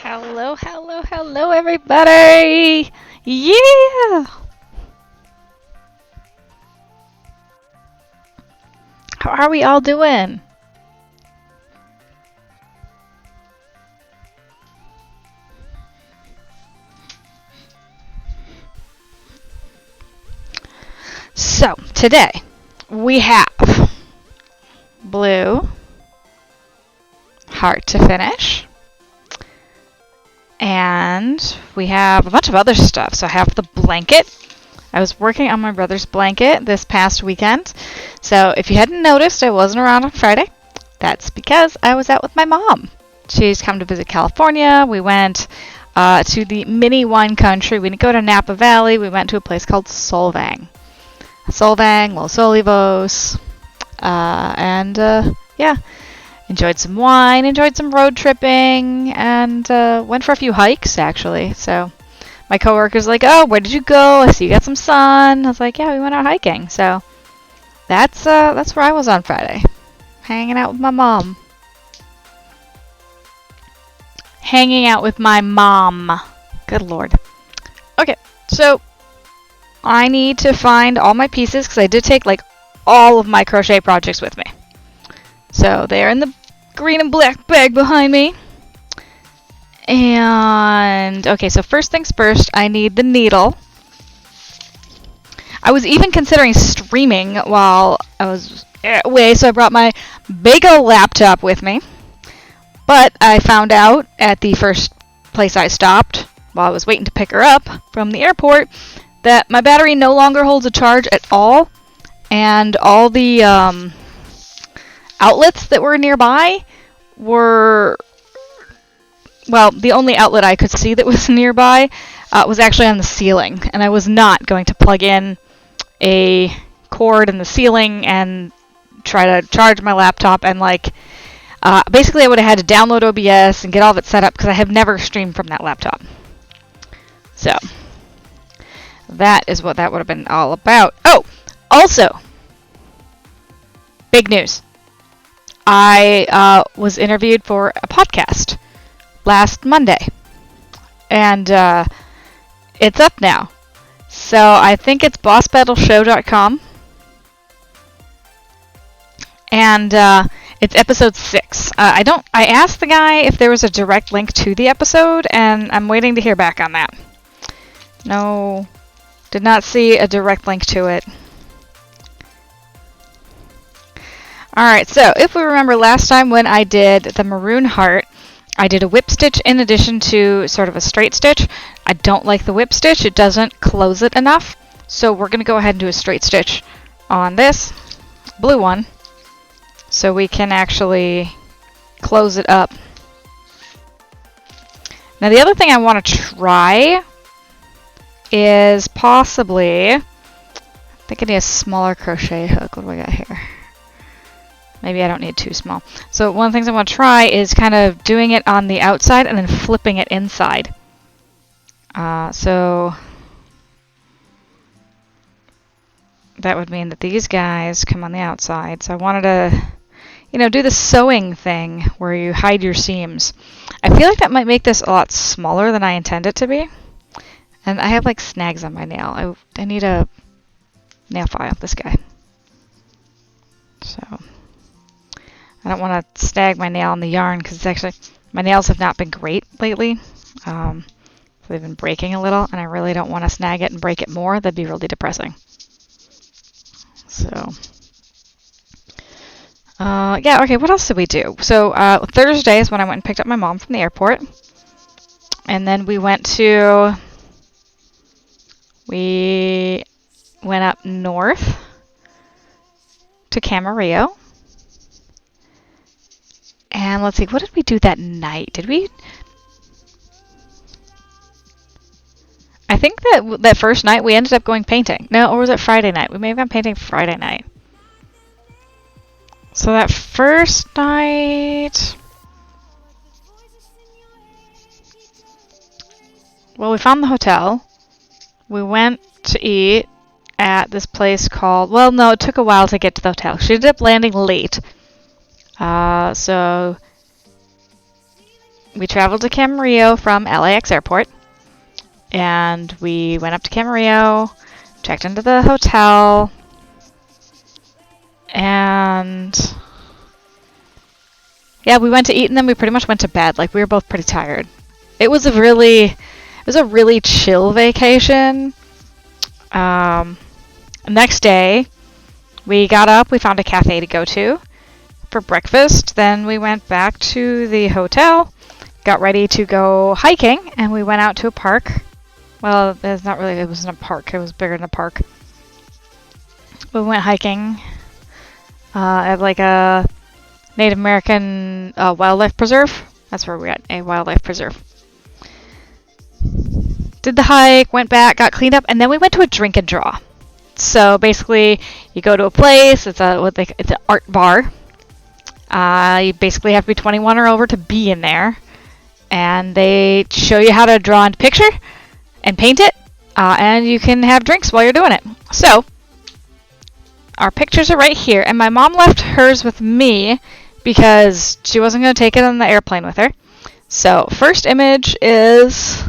Hello, hello, hello, everybody! Yeah! How are we all doing? So, today we have blue, heart to finish, and we have a bunch of other stuff. So I have the blanket. I was working on my brother's blanket this past weekend. So if you hadn't noticed, I wasn't around on Friday. That's because I was out with my mom. She's come to visit California. We went to the mini wine country. We didn't go to Napa Valley. We went to a place called Solvang. Solvang, Los Olivos, and yeah, enjoyed some wine, enjoyed some road tripping, and went for a few hikes, actually. So my coworker's like, oh, where did you go? I see you got some sun. I was like, yeah, we went out hiking. So that's where I was on Friday, hanging out with my mom. Hanging out with my mom. Good Lord. Okay, so I need to find all my pieces because I did take like all of my crochet projects with me. So they're in the green and black bag behind me. And okay, so first things first, I need the needle. I was even considering streaming while I was away, so I brought my big old laptop with me. But I found out at the first place I stopped while I was waiting to pick her up from the airport that my battery no longer holds a charge at all, and all the outlets that were nearby were, well, the only outlet I could see that was nearby was actually on the ceiling, and I was not going to plug in a cord in the ceiling and try to charge my laptop, and basically I would have had to download OBS and get all of it set up because I have never streamed from that laptop. So that is what that would have been all about. Oh, also, big news. I was interviewed for a podcast last Monday, and it's up now. So I think it's bossbattleshow.com, and it's episode 6. I asked the guy if there was a direct link to the episode, and I'm waiting to hear back on that. No, did not see a direct link to it. Alright, so if we remember last time when I did the maroon heart, I did a whip stitch in addition to sort of a straight stitch. I don't like the whip stitch. It doesn't close it enough. So we're going to go ahead and do a straight stitch on this blue one so we can actually close it up. Now the other thing I want to try is possibly, I think I need a smaller crochet hook. What do I got here? Maybe I don't need too small. So one of the things I want to try is kind of doing it on the outside and then flipping it inside. So that would mean that these guys come on the outside. So I wanted to, do the sewing thing where you hide your seams. I feel like that might make this a lot smaller than I intend it to be. And I have like snags on my nail. I need a nail file, this guy. So I don't want to snag my nail on the yarn because it's actually, my nails have not been great lately. So they've been breaking a little, and I really don't want to snag it and break it more. That'd be really depressing. So, yeah, okay, what else did we do? So Thursday is when I went and picked up my mom from the airport. And then we went up north to Camarillo. And let's see, what did we do that night? I think that first night we ended up going painting. No, or was it Friday night? We may have gone painting Friday night. So that first night, well, we found the hotel. We went to eat at this place called, well, no, it took a while to get to the hotel. She ended up landing late. So we traveled to Camarillo from LAX airport, and we went up to Camarillo, checked into the hotel, and yeah, we went to eat, and then we pretty much went to bed. Like, we were both pretty tired. It was a really chill vacation. Next day, we got up, we found a cafe to go to for breakfast. Then we went back to the hotel, got ready to go hiking, and we went out to a park. Well, it wasn't a park, it was bigger than a park. We went hiking at like a Native American wildlife preserve. That's where we're at, a wildlife preserve. Did the hike, went back, got cleaned up, and then we went to a drink and draw. So basically, you go to a place, it's an art bar. You basically have to be 21 or over to be in there. And they show you how to draw and picture and paint it. And you can have drinks while you're doing it. So, our pictures are right here. And my mom left hers with me because she wasn't going to take it on the airplane with her. So, first image is...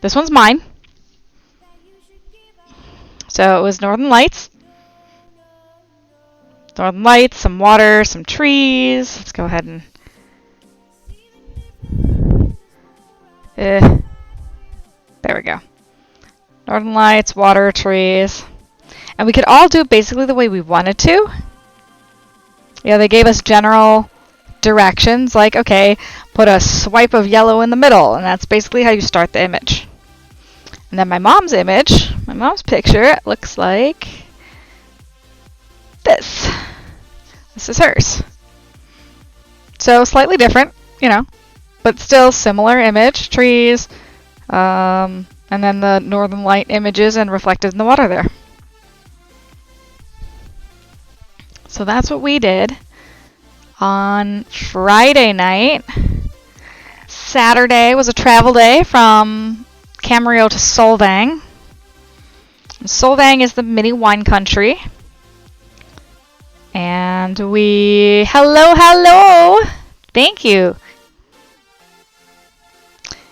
this one's mine. So it was Northern Lights. Northern Lights, some water, some trees. Let's go ahead and... there we go. Northern Lights, water, trees. And we could all do it basically the way we wanted to. Yeah, they gave us general directions, like, okay, put a swipe of yellow in the middle, and that's basically how you start the image. And then my mom's image, my mom's picture, it looks like this. This is hers. So slightly different, you know, but still similar image, trees, and then the northern light images and reflected in the water there. So that's what we did on Friday night. Saturday was a travel day from Camarillo to Solvang. Solvang is the mini wine country. And we... Hello! Thank you.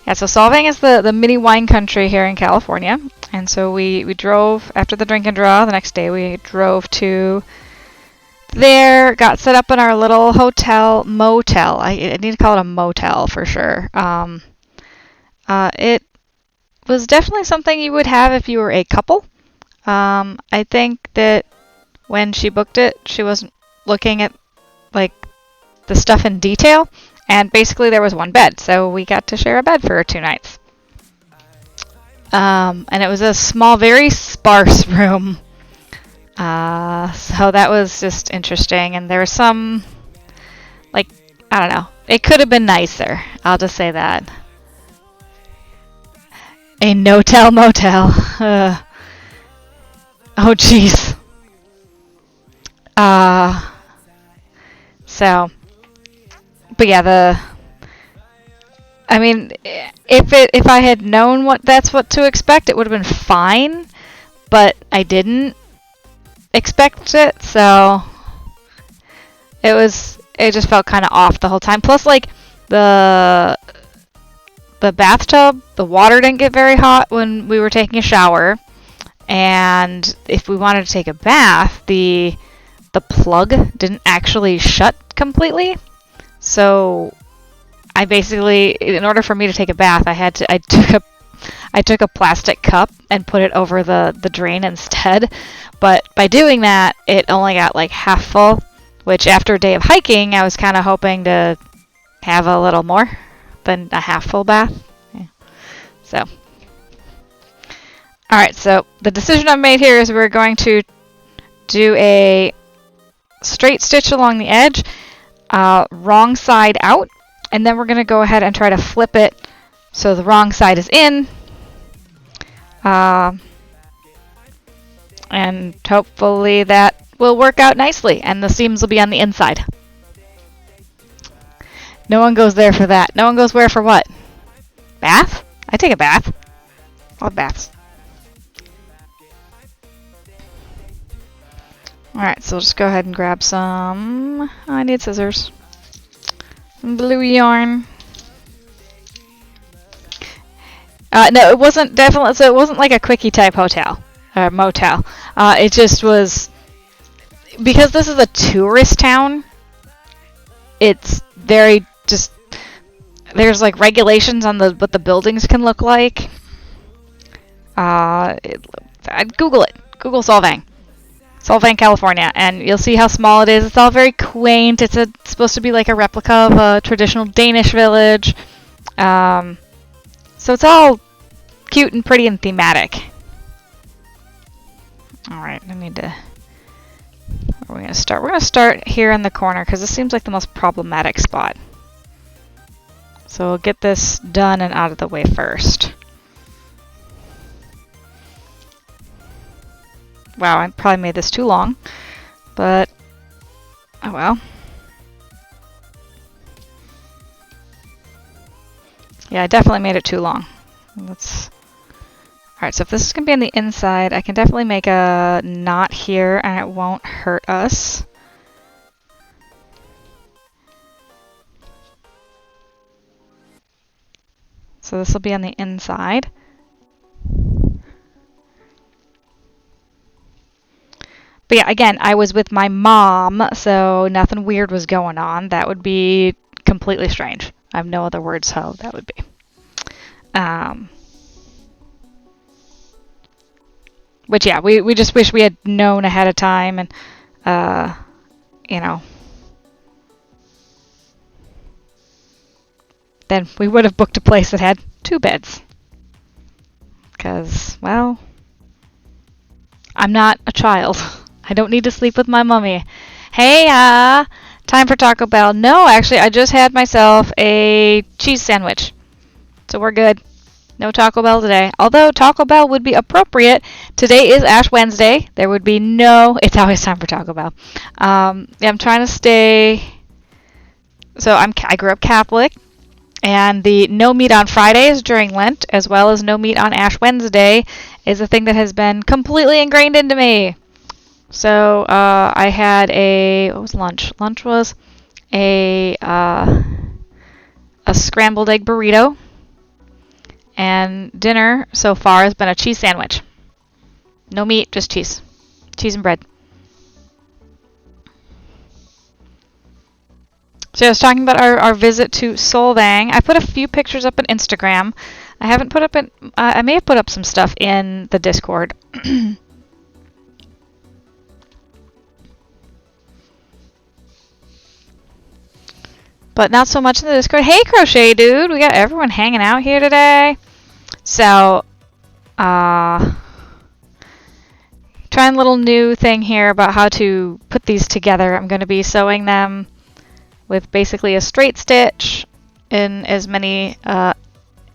Yeah, so Solvang is the mini wine country here in California. And so we drove, after the drink and draw, the next day we drove to there, got set up in our little motel. I need to call it a motel for sure. It was definitely something you would have if you were a couple. I think that when she booked it, she wasn't looking at like the stuff in detail, and basically there was one bed, so we got to share a bed for 2 nights. And it was a small, very sparse room. So that was just interesting, and there was some, like, I don't know, it could have been nicer, I'll just say that. A no-tell motel. Oh, jeez. So, but yeah, I mean, if I had known what to expect, it would have been fine, but I didn't expect it, so it just felt kind of off the whole time. Plus, like, the bathtub, the water didn't get very hot when we were taking a shower, and if we wanted to take a bath, the plug didn't actually shut completely. So I basically, in order for me to take a bath, I took a plastic cup and put it over the drain instead. But by doing that, it only got like half full, which after a day of hiking, I was kind of hoping to have a little more than a half full bath. Yeah. So, alright, so the decision I've made here is we're going to do a straight stitch along the edge, wrong side out, and then we're going to go ahead and try to flip it so the wrong side is in, and hopefully that will work out nicely, and the seams will be on the inside. No one goes there for that. No one goes where for what? Bath? I take a bath. I love baths. Alright, so we'll just go ahead and grab some... I need scissors. Some blue yarn. No, it wasn't definitely. So it wasn't like a quickie type hotel or motel. It just was because this is a tourist town. It's very just. There's like regulations on what the buildings can look like. I'd Google it. Google Solvang. Solvang, California, and you'll see how small it is. It's all very quaint. It's supposed to be like a replica of a traditional Danish village. So it's all cute and pretty and thematic. Alright, I need to... Where are we going to start? We're going to start here in the corner because this seems like the most problematic spot. So we'll get this done and out of the way first. Wow, I probably made this too long, but oh well. Yeah, I definitely made it too long. Alright, so if this is going to be on the inside, I can definitely make a knot here and it won't hurt us. So this will be on the inside. But yeah, again, I was with my mom, so nothing weird was going on. That would be completely strange. I have no other words how that would be. Which, yeah, we just wish we had known ahead of time and, you know, then we would have booked a place that had 2 beds. Because, well, I'm not a child. I don't need to sleep with my mummy. Hey, time for Taco Bell. No, actually, I just had myself a cheese sandwich. So we're good. No Taco Bell today. Although Taco Bell would be appropriate. Today is Ash Wednesday. There would be no... It's always time for Taco Bell. I'm trying to stay... So I grew up Catholic. And the no meat on Fridays during Lent, as well as no meat on Ash Wednesday, is a thing that has been completely ingrained into me. So I had what was lunch? Lunch was a scrambled egg burrito, and dinner so far has been a cheese sandwich. No meat, just cheese and bread. So I was talking about our visit to Solvang. I put a few pictures up on Instagram. I haven't put up I may have put up some stuff in the Discord. But not so much in the Discord. Hey, Crochet Dude! We got everyone hanging out here today. So, trying a little new thing here about how to put these together. I'm going to be sewing them with basically a straight stitch in as many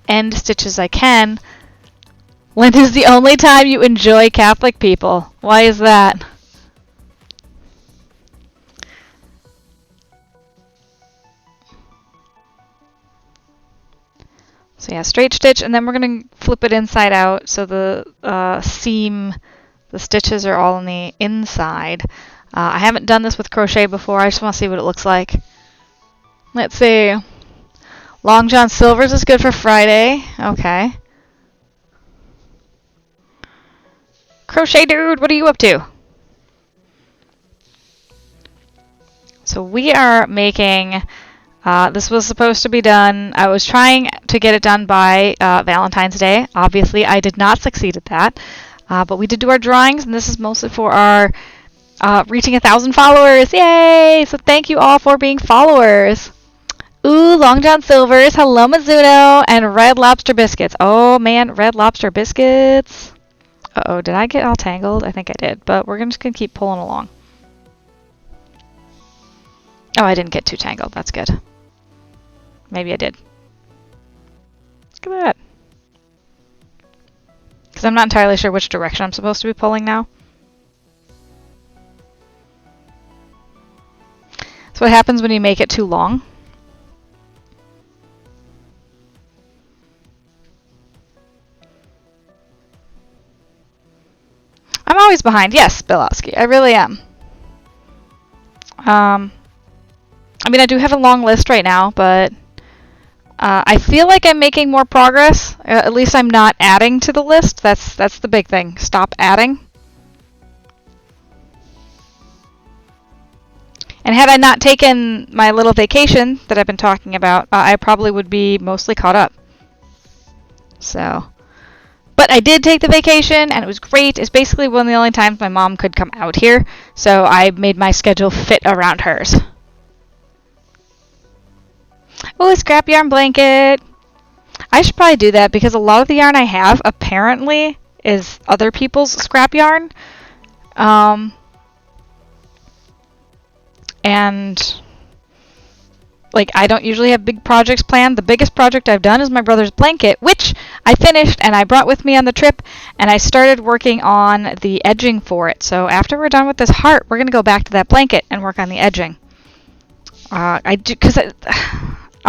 end stitches as I can. Lent is the only time you enjoy Catholic people. Why is that? So yeah, straight stitch, and then we're going to flip it inside out so the seam, the stitches are all on the inside. I haven't done this with crochet before. I just want to see what it looks like. Let's see. Long John Silver's is good for Friday. Okay. Crochet Dude, what are you up to? So we are making... this was supposed to be done. I was trying to get it done by Valentine's Day. Obviously, I did not succeed at that. But we did do our drawings, and this is mostly for our reaching 1,000 followers. Yay! So thank you all for being followers. Ooh, Long John Silver's, hello Mizuno, and Red Lobster Biscuits. Oh man, Red Lobster Biscuits. Uh-oh, did I get all tangled? I think I did, but we're just going to keep pulling along. Oh, I didn't get too tangled. That's good. Maybe I did. Look at that. Because I'm not entirely sure which direction I'm supposed to be pulling now. So what happens when you make it too long? I'm always behind. Yes, Bilowski. I really am. I mean, I do have a long list right now, but I feel like I'm making more progress. At least I'm not adding to the list. That's the big thing. Stop adding. And had I not taken my little vacation that I've been talking about, I probably would be mostly caught up. So, but I did take the vacation, and it was great. It's basically one of the only times my mom could come out here, so I made my schedule fit around hers. Oh, a scrap yarn blanket. I should probably do that because a lot of the yarn I have apparently is other people's scrap yarn. And like I don't usually have big projects planned. The biggest project I've done is my brother's blanket, which I finished and I brought with me on the trip, and I started working on the edging for it. So after we're done with this heart, we're going to go back to that blanket and work on the edging. All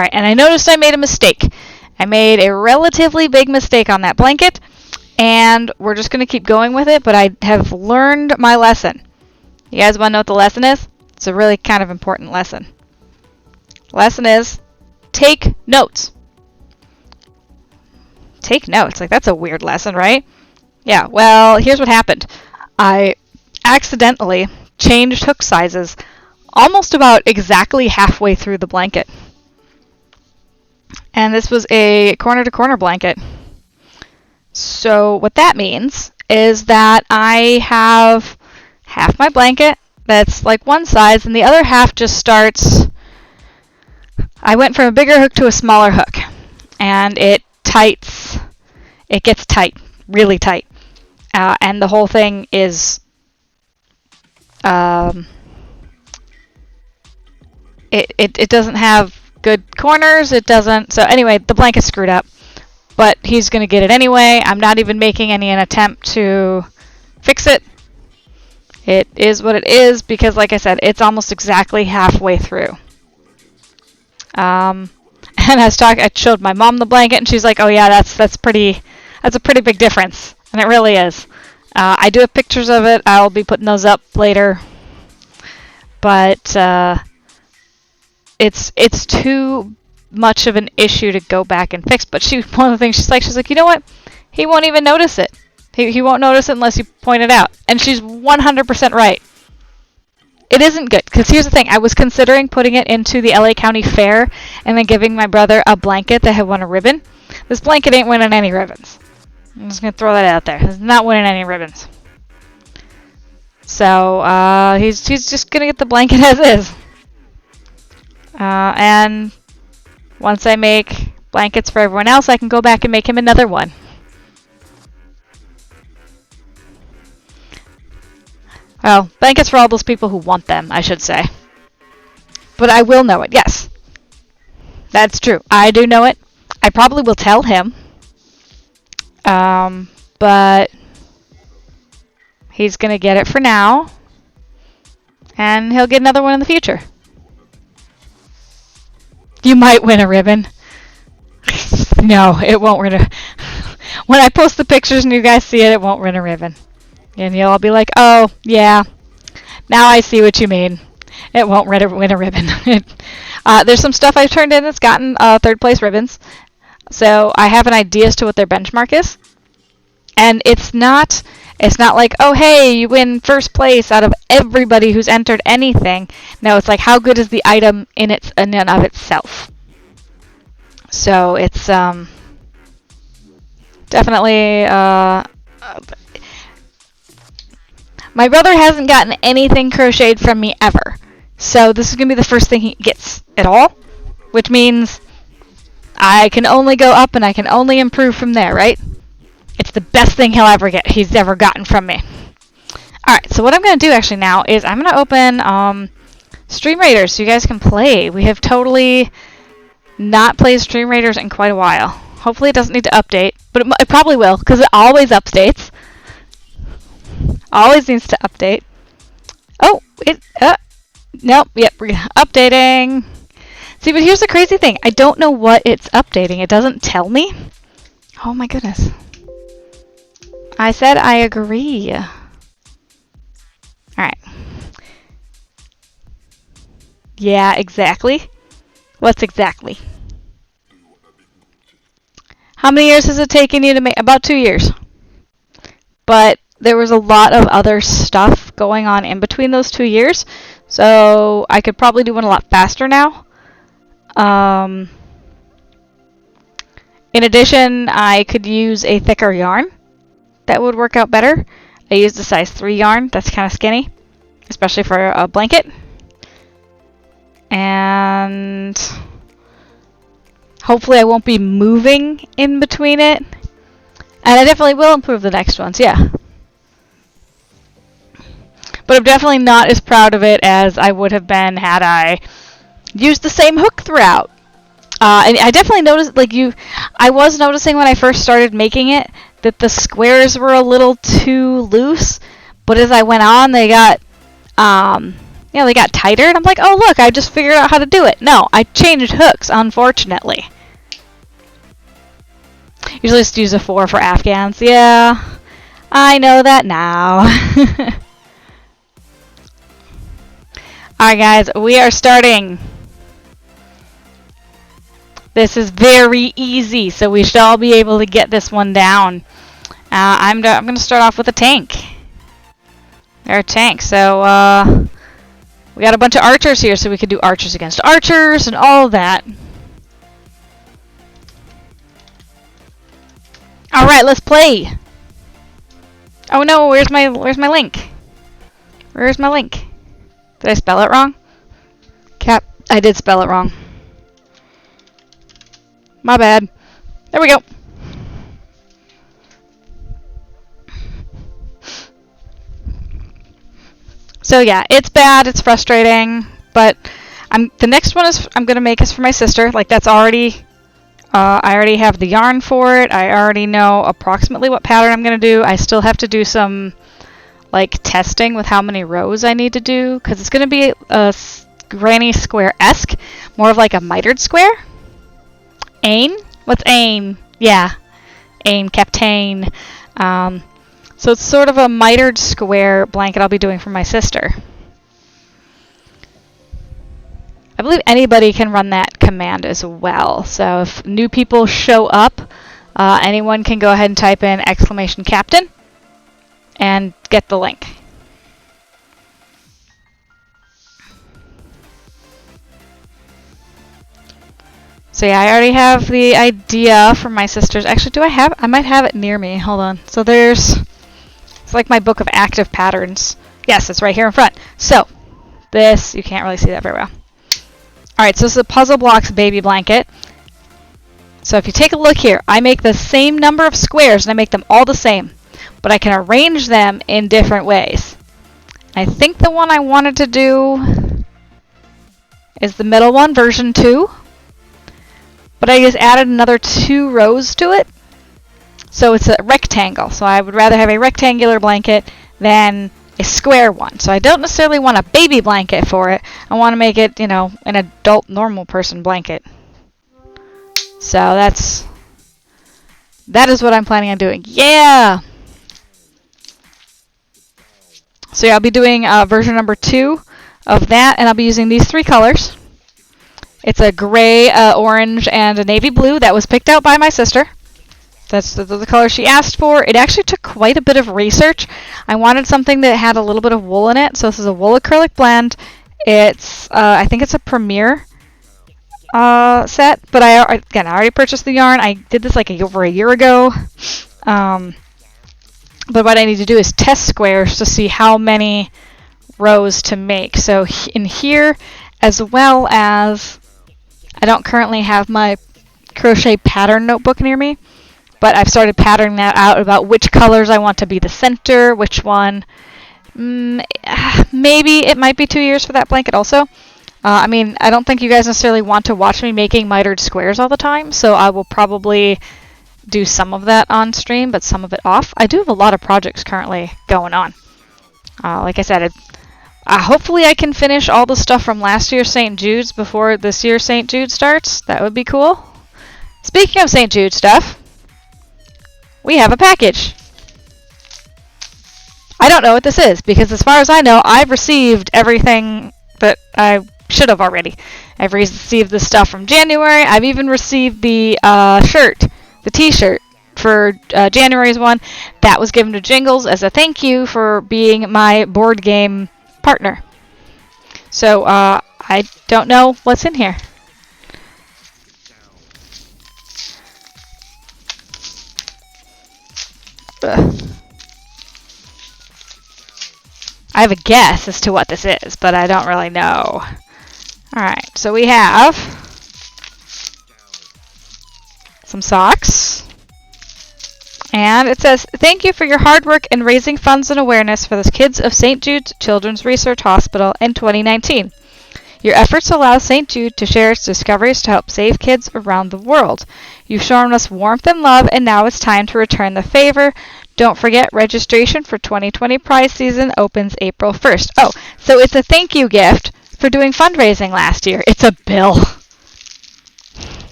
right, and I noticed I made a mistake. I made a relatively big mistake on that blanket, and we're just going to keep going with it, but I have learned my lesson. You guys want to know what the lesson is? It's a really kind of important lesson. Lesson is, take notes. Take notes. Like, that's a weird lesson, right? Yeah, well, here's what happened. I accidentally changed hook sizes almost about exactly halfway through the blanket. And this was a corner-to-corner blanket. So what that means is that I have half my blanket that's like one size, and the other half just starts... I went from a bigger hook to a smaller hook, and it gets tight, really tight. And the whole thing is... It doesn't have good corners, it doesn't... So anyway, the blanket's screwed up. But he's going to get it anyway. I'm not even making an attempt to fix it. It is what it is because, like I said, it's almost exactly halfway through. And I showed my mom the blanket, and she's like, "Oh yeah, that's a pretty big difference," and it really is. I do have pictures of it. I'll be putting those up later. But it's too much of an issue to go back and fix. But one of the things she's like, you know what? He won't even notice it. He won't notice it unless you point it out. And she's 100% right. It isn't good, because here's the thing. I was considering putting it into the LA County Fair and then giving my brother a blanket that had won a ribbon. This blanket ain't winning any ribbons. I'm just going to throw that out there. It's not winning any ribbons. So he's just going to get the blanket as is. And once I make blankets for everyone else, I can go back and make him another one. Well, blankets for all those people who want them, I should say. But I will know it, yes. That's true. I do know it. I probably will tell him. But he's going to get it for now. And he'll get another one in the future. You might win a ribbon. No, it won't win a... When I post the pictures and you guys see it, it won't win a ribbon. And you'll all be like, oh, yeah, now I see what you mean. It won't win a ribbon. There's some stuff I've turned in that's gotten third place ribbons. So I have an idea as to what their benchmark is. And it's not like, oh, hey, you win first place out of everybody who's entered anything. No, it's like, how good is the item in and of itself? So it's definitely... My brother hasn't gotten anything crocheted from me ever. So this is going to be the first thing he gets at all. Which means I can only go up and I can only improve from there, right? It's the best thing he's ever gotten from me. Alright, so what I'm going to do actually now is I'm going to open Stream Raiders so you guys can play. We have totally not played Stream Raiders in quite a while. Hopefully it doesn't need to update, but it probably will because it always updates. Always needs to update. Oh, nope, yep, we're updating. See, but here's the crazy thing. I don't know what it's updating. It doesn't tell me. Oh my goodness. I said I agree. Alright. Yeah, exactly. What's exactly? How many years has it taken you to make? About 2 years. But there was a lot of other stuff going on in between those 2 years, so I could probably do one a lot faster now. In addition, I could use a thicker yarn. That would work out better. I used a size 3 yarn. That's kind of skinny, especially for a blanket. And hopefully I won't be moving in between it. And I definitely will improve the next ones, yeah. But I'm definitely not as proud of it as I would have been had I used the same hook throughout. And I definitely noticed, I was noticing when I first started making it that the squares were a little too loose. But as I went on, they got, they got tighter. And I'm like, oh look, I just figured out how to do it. No, I changed hooks, unfortunately. Usually just use a 4 for Afghans. Yeah, I know that now. Alright guys, we are starting. This is very easy, so we should all be able to get this one down. I'm going to start off with a tank. They're a tank, so we got a bunch of archers here, so we could do archers against archers and all that. Alright, let's play! Oh no, where's my link? Where's my link? Did I spell it wrong? Cap, I did spell it wrong. My bad. There we go. So yeah, it's bad, it's frustrating, but the next one I'm gonna make is for my sister. Like that's already, I already have the yarn for it. I already know approximately what pattern I'm gonna do. I still have to do some like testing with how many rows I need to do because it's gonna be a granny square-esque, more of like a mitered square. Ain? What's Ain? Yeah, Ain, Captain. So it's sort of a mitered square blanket I'll be doing for my sister. I believe anybody can run that command as well. So if new people show up, anyone can go ahead and type in !captain and get the link. So yeah, I already have the idea for my sister's. Actually, I might have it near me. Hold on. So it's like my book of active patterns. Yes, it's right here in front. So this, you can't really see that very well. Alright, so this is a Puzzle Blocks baby blanket. So if you take a look here, I make the same number of squares and I make them all the same. But I can arrange them in different ways. I think the one I wanted to do is the middle one, version 2. But I just added another 2 rows to it. So it's a rectangle. So I would rather have a rectangular blanket than a square one. So I don't necessarily want a baby blanket for it. I want to make it, an adult normal person blanket. So that is what I'm planning on doing. Yeah! So yeah, I'll be doing version number 2 of that, and I'll be using these 3 colors. It's a gray, orange, and a navy blue that was picked out by my sister. That's the color she asked for. It actually took quite a bit of research. I wanted something that had a little bit of wool in it, so this is a wool acrylic blend. It's, I think it's a Premier set, but I already purchased the yarn. I did this like over a year ago. But what I need to do is test squares to see how many rows to make. So in here, as well as I don't currently have my crochet pattern notebook near me, but I've started patterning that out about which colors I want to be the center, which one. Maybe it might be 2 years for that blanket also. I don't think you guys necessarily want to watch me making mitered squares all the time, so I will probably do some of that on stream, but some of it off. I do have a lot of projects currently going on. Like I said, hopefully I can finish all the stuff from last year's St. Jude's before this year's St. Jude starts. That would be cool. Speaking of St. Jude stuff, we have a package. I don't know what this is, because as far as I know, I've received everything that I should have already. I've received the stuff from January. I've even received the shirt the t-shirt for January's one, that was given to Jingles as a thank you for being my board game partner. So I don't know what's in here. Ugh. I have a guess as to what this is, but I don't really know. Alright, so we have some socks. And it says, thank you for your hard work in raising funds and awareness for the kids of St. Jude's Children's Research Hospital in 2019. Your efforts allow St. Jude to share its discoveries to help save kids around the world. You've shown us warmth and love, and now it's time to return the favor. Don't forget, registration for 2020 prize season opens April 1st. Oh, so it's a thank you gift for doing fundraising last year. It's a bill.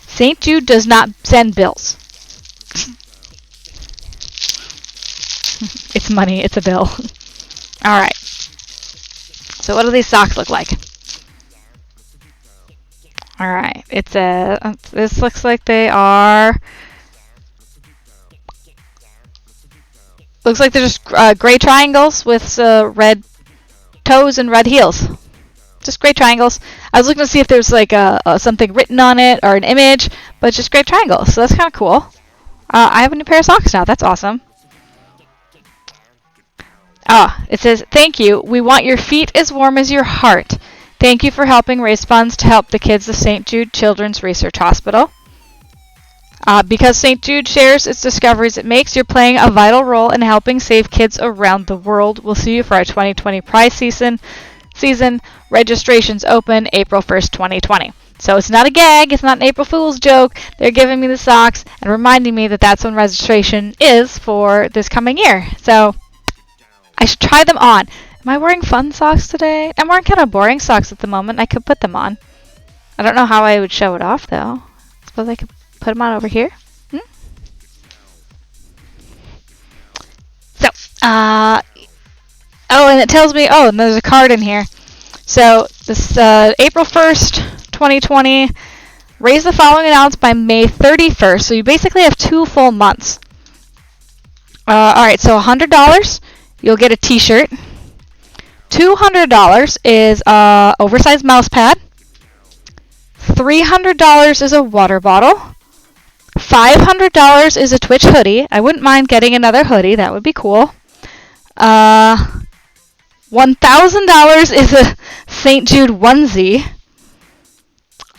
St. Jude does not send bills. It's money. It's a bill. All right. So what do these socks look like? All right. It's a. This looks like they are. Looks like they're just gray triangles with red toes and red heels. Just gray triangles. I was looking to see if there's like something written on it or an image, but it's just gray triangles. So that's kind of cool. I have a new pair of socks now. That's awesome. It says, thank you. We want your feet as warm as your heart. Thank you for helping raise funds to help the kids of St. Jude Children's Research Hospital. Because St. Jude shares its discoveries it makes, you're playing a vital role in helping save kids around the world. We'll see you for our 2020 prize season. Registrations open April 1st, 2020. So it's not a gag. It's not an April Fool's joke. They're giving me the socks and reminding me that that's when registration is for this coming year. So I should try them on. Am I wearing fun socks today? I'm wearing kind of boring socks at the moment. I could put them on. I don't know how I would show it off, though. I suppose I could put them on over here. So, and it tells me, and there's a card in here. So, this April 1st, 2020, raise the following amounts by May 31st. So, you basically have 2 full months. Alright, so $100, you'll get a t-shirt. $200 is an oversized mouse pad. $300 is a water bottle. $500 is a Twitch hoodie. I wouldn't mind getting another hoodie. That would be cool. $1,000 is a St. Jude onesie.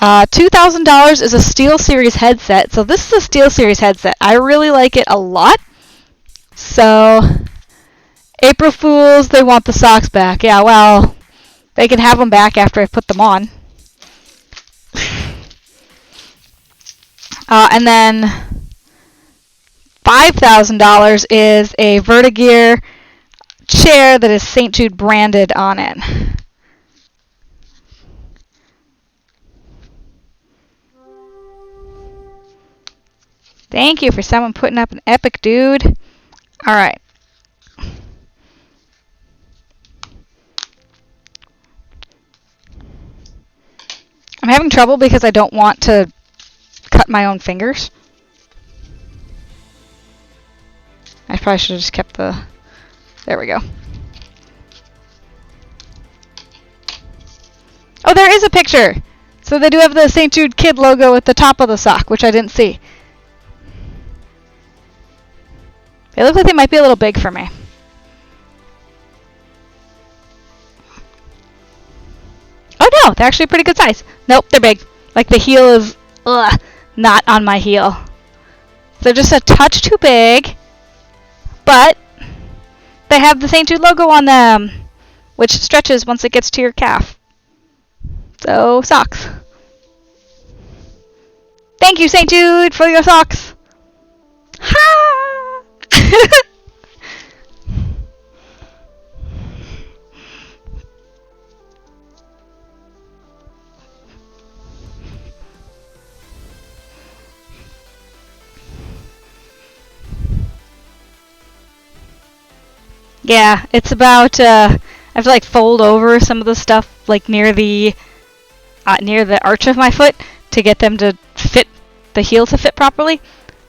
$2,000 is a SteelSeries headset. So this is a SteelSeries headset. I really like it a lot. So, April Fools, they want the socks back. Yeah, well, they can have them back after I put them on. And then $5,000 is a Vertigear chair that is St. Jude branded on it. Thank you for someone putting up an epic, dude. All right. I'm having trouble because I don't want to cut my own fingers. I probably should have just kept the... There we go. Oh, there is a picture! So they do have the St. Jude Kid logo at the top of the sock, which I didn't see. They look like they might be a little big for me. Oh no, they're actually a pretty good size. Nope, they're big. Like the heel is not on my heel. They're just a touch too big, but they have the St. Jude logo on them, which stretches once it gets to your calf. So, socks. Thank you, St. Jude, for your socks. Ha! Yeah, it's about, I have to like fold over some of the stuff like near the arch of my foot to get them to fit the heel to fit properly.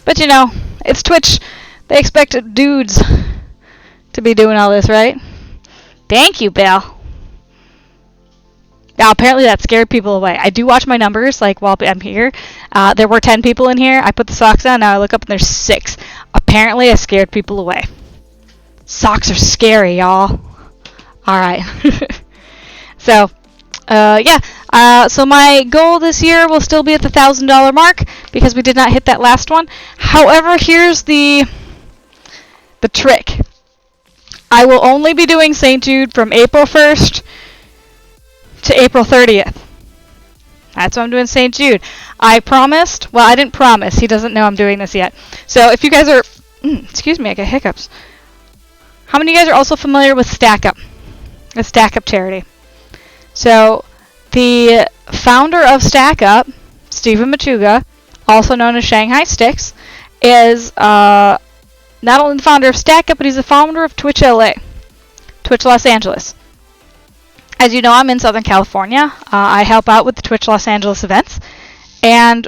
But you know, it's Twitch. They expect dudes to be doing all this, right? Thank you, Bill. Now, apparently that scared people away. I do watch my numbers, like, while I'm here. There were 10 people in here. I put the socks on. Now I look up and there's 6. Apparently I scared people away. Socks are scary, y'all. Alright. So, yeah. So my goal this year will still be at the $1,000 mark because we did not hit that last one. However, here's the trick. I will only be doing St. Jude from April 1st to April 30th. That's why I'm doing St. Jude. I promised, well, I didn't promise. He doesn't know I'm doing this yet. So if you guys are, excuse me, I get hiccups. How many of you guys are also familiar with Stack Up? The Stack Up charity. So the founder of Stack Up, Stephen Machuga, also known as Shanghai Sticks, is not only the founder of Stack Up, but he's the founder of Twitch LA, Twitch Los Angeles. As you know, I'm in Southern California. I help out with the Twitch Los Angeles events, and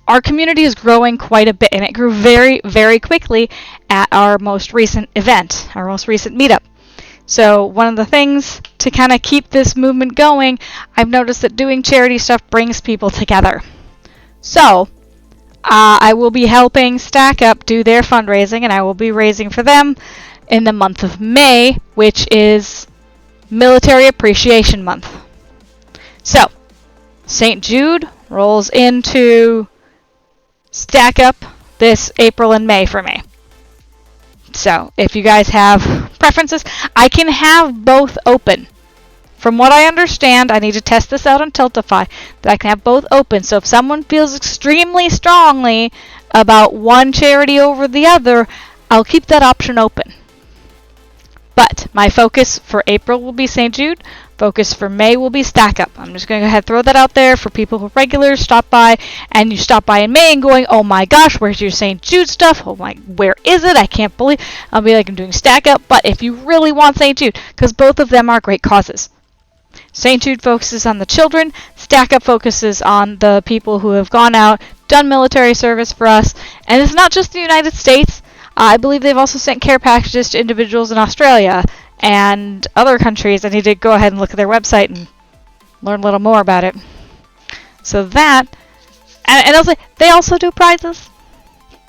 our community is growing quite a bit, and it grew very, very quickly at our most recent event, our most recent meetup. So one of the things to kind of keep this movement going, I've noticed that doing charity stuff brings people together. So I will be helping Stack Up do their fundraising, and I will be raising for them in the month of May, which is Military Appreciation Month. So, St. Jude rolls into Stack Up this April and May for me. So, if you guys have preferences, I can have both open. From what I understand, I need to test this out on Tiltify, that I can have both open. So if someone feels extremely strongly about one charity over the other, I'll keep that option open. But my focus for April will be St. Jude. Focus for May will be Stack Up. I'm just going to go ahead and throw that out there for people who regulars stop by, and you stop by in May and going, oh my gosh, where's your St. Jude stuff? Oh my, where is it? I can't believe. I'll be like, I'm doing Stack Up. But if you really want St. Jude, because both of them are great causes. St. Jude focuses on the children. Stack Up focuses on the people who have gone out, done military service for us. And it's not just the United States. I believe they've also sent care packages to individuals in Australia and other countries. I need to go ahead and look at their website and learn a little more about it. So that, and also, they also do prizes.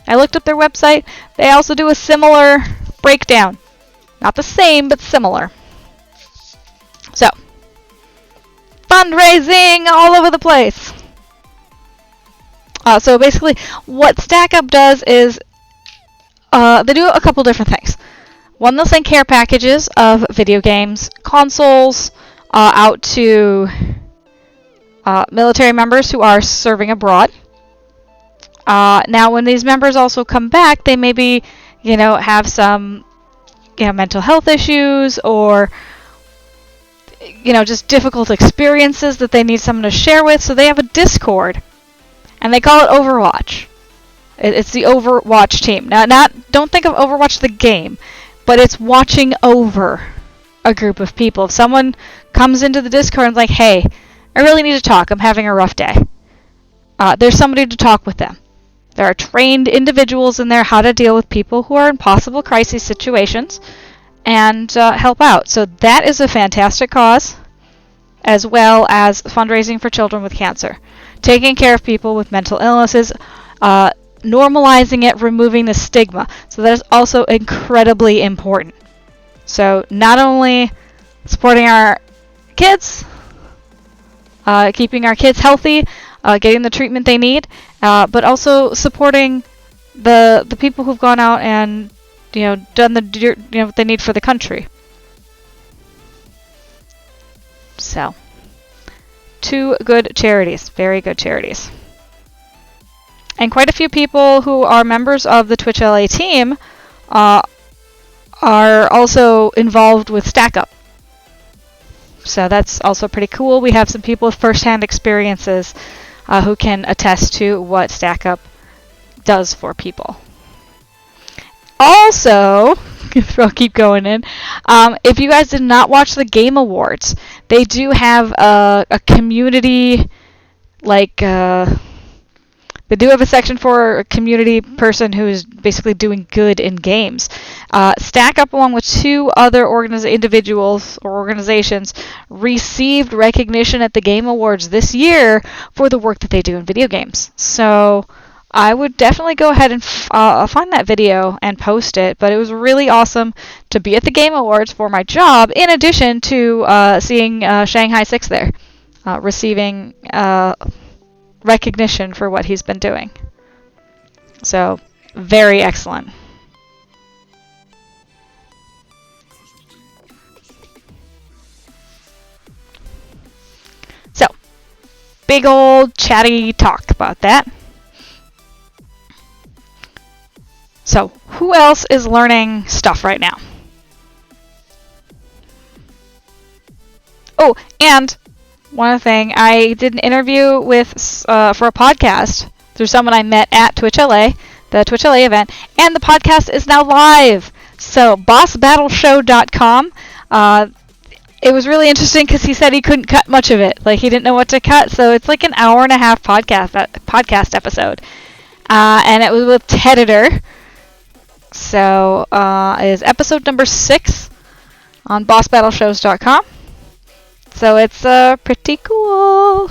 I looked up their website. They also do a similar breakdown. Not the same, but similar. So, fundraising all over the place. So basically, what Stack Up does is they do a couple different things. One, they'll send care packages of video games, consoles, out to military members who are serving abroad. Now, when these members also come back, they maybe, have some, mental health issues or, just difficult experiences that they need someone to share with. So they have a Discord, and they call it Overwatch. It's the Overwatch team. Now, don't think of Overwatch the game, but it's watching over a group of people. If someone comes into the Discord and is like, hey, I really need to talk. I'm having a rough day. There's somebody to talk with them. There are trained individuals in there how to deal with people who are in possible crisis situations and help out. So that is a fantastic cause, as well as fundraising for children with cancer. Taking care of people with mental illnesses, normalizing it, removing the stigma. So that is also incredibly important. So not only supporting our kids, keeping our kids healthy, getting the treatment they need, but also supporting the people who've gone out and done what they need for the country. So, 2 good charities, very good charities. And quite a few people who are members of the Twitch LA team are also involved with Stack Up. So that's also pretty cool. We have some people with first-hand experiences who can attest to what Stack Up does for people. Also, I'll keep going in. If you guys did not watch the Game Awards, they do have a community, They do have a section for a community person who is basically doing good in games. Stack Up, along with 2 other individuals or organizations, received recognition at the Game Awards this year for the work that they do in video games. So I would definitely go ahead and find that video and post it. But it was really awesome to be at the Game Awards for my job, in addition to seeing Shanghai 6 there, receiving recognition for what he's been doing. So, very excellent. So, big old chatty talk about that. So, who else is learning stuff right now? Oh, and one thing, I did an interview with for a podcast through someone I met at Twitch LA, the Twitch LA event, and the podcast is now live. So, bossbattleshow.com. It was really interesting because he said he couldn't cut much of it. Like, he didn't know what to cut, so it's like an hour-and-a-half podcast episode. And it was with Teditor. So, it is episode number 6 on bossbattleshows.com. So it's pretty cool.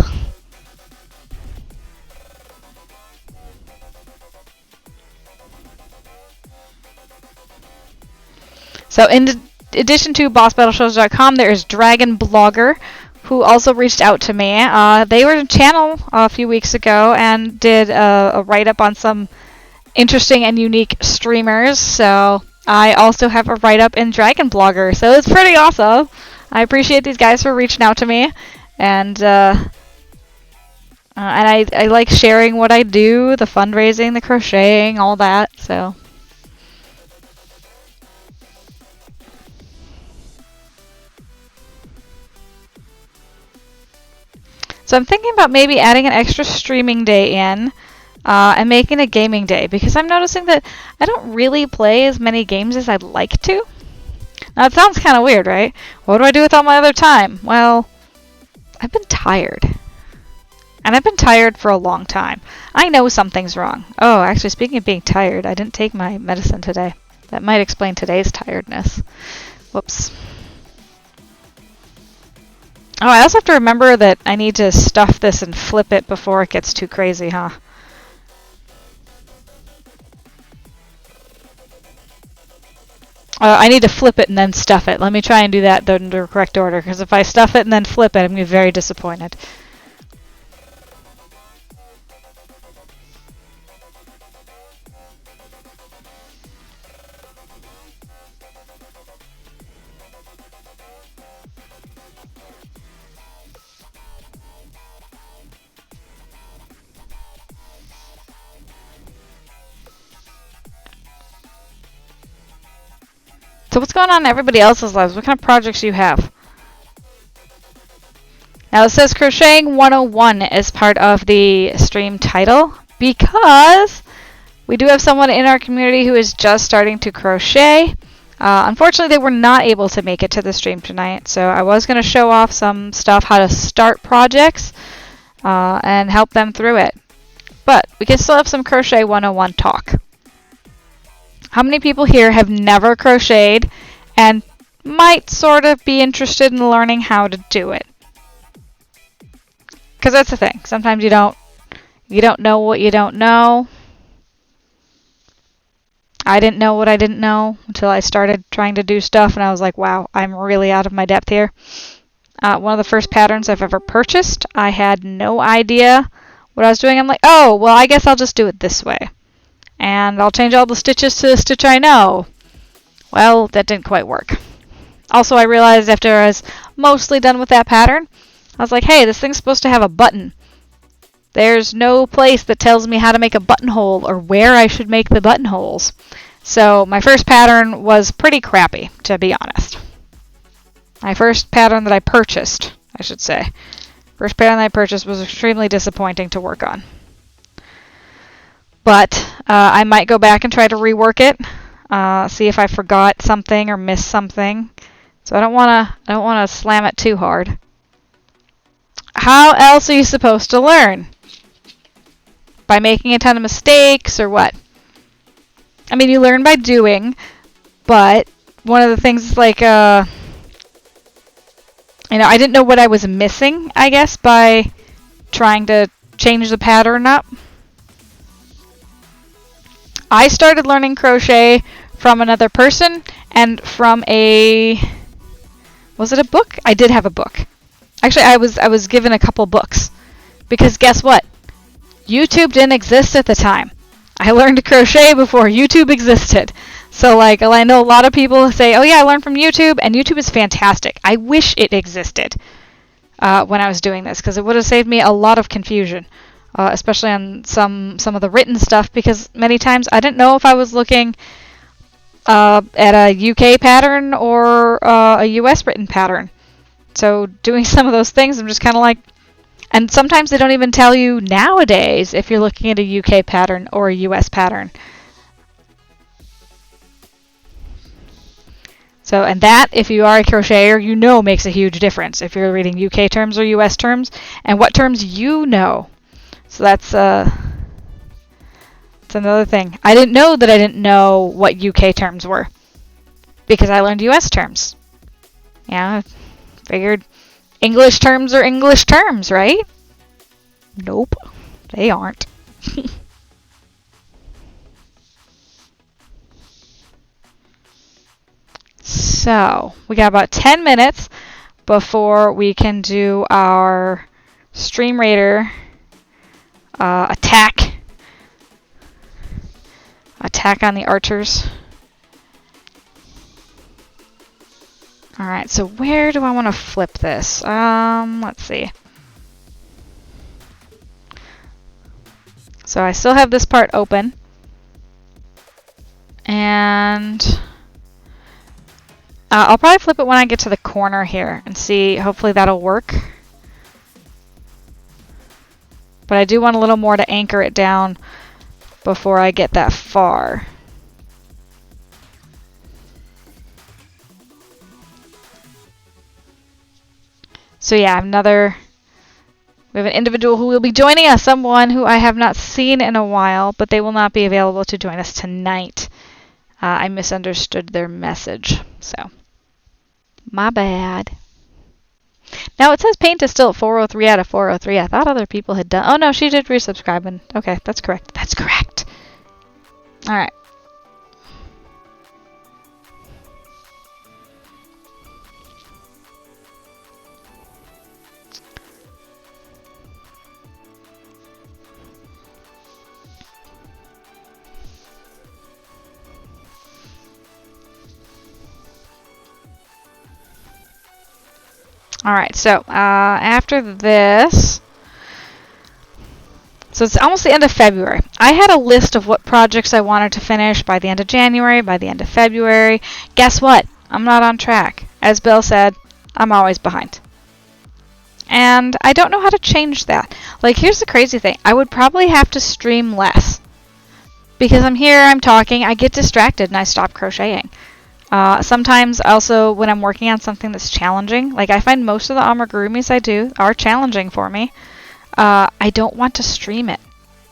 So in addition to bossbattleshows.com, there is Dragon Blogger, who also reached out to me. They were in channel a few weeks ago and did a write-up on some interesting and unique streamers. So I also have a write-up in Dragon Blogger. So it's pretty awesome. I appreciate these guys for reaching out to me, and I like sharing what I do, the fundraising, the crocheting, all that. So I'm thinking about maybe adding an extra streaming day in, and making a gaming day, because I'm noticing that I don't really play as many games as I'd like to. Now, it sounds kind of weird, right? What do I do with all my other time? Well, I've been tired. And I've been tired for a long time. I know something's wrong. Oh, actually, speaking of being tired, I didn't take my medicine today. That might explain today's tiredness. Whoops. Oh, I also have to remember that I need to stuff this and flip it before it gets too crazy, huh? I need to flip it and then stuff it. Let me try and do that in the correct order, because if I stuff it and then flip it, I'm going to be very disappointed. So what's going on in everybody else's lives? What kind of projects do you have? Now it says Crocheting 101 is part of the stream title, because we do have someone in our community who is just starting to crochet. Unfortunately, they were not able to make it to the stream tonight, so I was going to show off some stuff, how to start projects, and help them through it. But we can still have some Crochet 101 talk. How many people here have never crocheted and might sort of be interested in learning how to do it? Because that's the thing. Sometimes you don't know what you don't know. I didn't know what I didn't know until I started trying to do stuff, and I was like, wow, I'm really out of my depth here. One of the first patterns I've ever purchased, I had no idea what I was doing. I'm like, oh, well, I guess I'll just do it this way. And I'll change all the stitches to the stitch I know. Well, that didn't quite work. Also, I realized after I was mostly done with that pattern, I was like, hey, this thing's supposed to have a button. There's no place that tells me how to make a buttonhole or where I should make the buttonholes. So my first pattern was pretty crappy, to be honest. My first pattern that I purchased, I should say. First pattern that I purchased was extremely disappointing to work on. But I might go back and try to rework it, see if I forgot something or missed something. So I don't wanna slam it too hard. How else are you supposed to learn? by making a ton of mistakes or what? I mean, you learn by doing, but one of the things is like, I didn't know what I was missing, I guess, by trying to change the pattern up. I started learning crochet from another person and from was it a book? I did have a book. Actually, I was given a couple books. Because guess what? YouTube didn't exist at the time. I learned to crochet before YouTube existed. So like, I know a lot of people say, oh yeah, I learned from YouTube, and YouTube is fantastic. I wish it existed when I was doing this, because it would have saved me a lot of confusion, especially on some of the written stuff, because many times I didn't know if I was looking at a UK pattern or a US written pattern. So doing some of those things, I'm just kind of like, and sometimes they don't even tell you nowadays if you're looking at a UK pattern or a US pattern. So, and that, if you are a crocheter, you know makes a huge difference if you're reading UK terms or US terms, and what terms you know. So that's another thing. I didn't know that I didn't know what UK terms were, because I learned US terms. Yeah, figured English terms are English terms, right? Nope, they aren't. So, we got about 10 minutes before we can do our Stream Raider attack on the archers. Alright, so where do I want to flip this? Let's see. So I still have this part open. And I'll probably flip it when I get to the corner here and see. Hopefully that'll work. But I do want a little more to anchor it down before I get that far. So yeah, we have an individual who will be joining us, someone who I have not seen in a while, but they will not be available to join us tonight. I misunderstood their message, so my bad. Now it says paint is still at 403 out of 403. I thought other people had done. Oh no, she did resubscribe, and okay, that's correct. That's correct. All right. Alright, so after this, so it's almost the end of February. I had a list of what projects I wanted to finish by the end of January, by the end of February. Guess what? I'm not on track. As Bill said, I'm always behind. And I don't know how to change that. Like, here's the crazy thing. I would probably have to stream less. Because I'm here, I'm talking, I get distracted and I stop crocheting. Sometimes also when I'm working on something that's challenging, like I find most of the amigurumis I do are challenging for me. I don't want to stream it.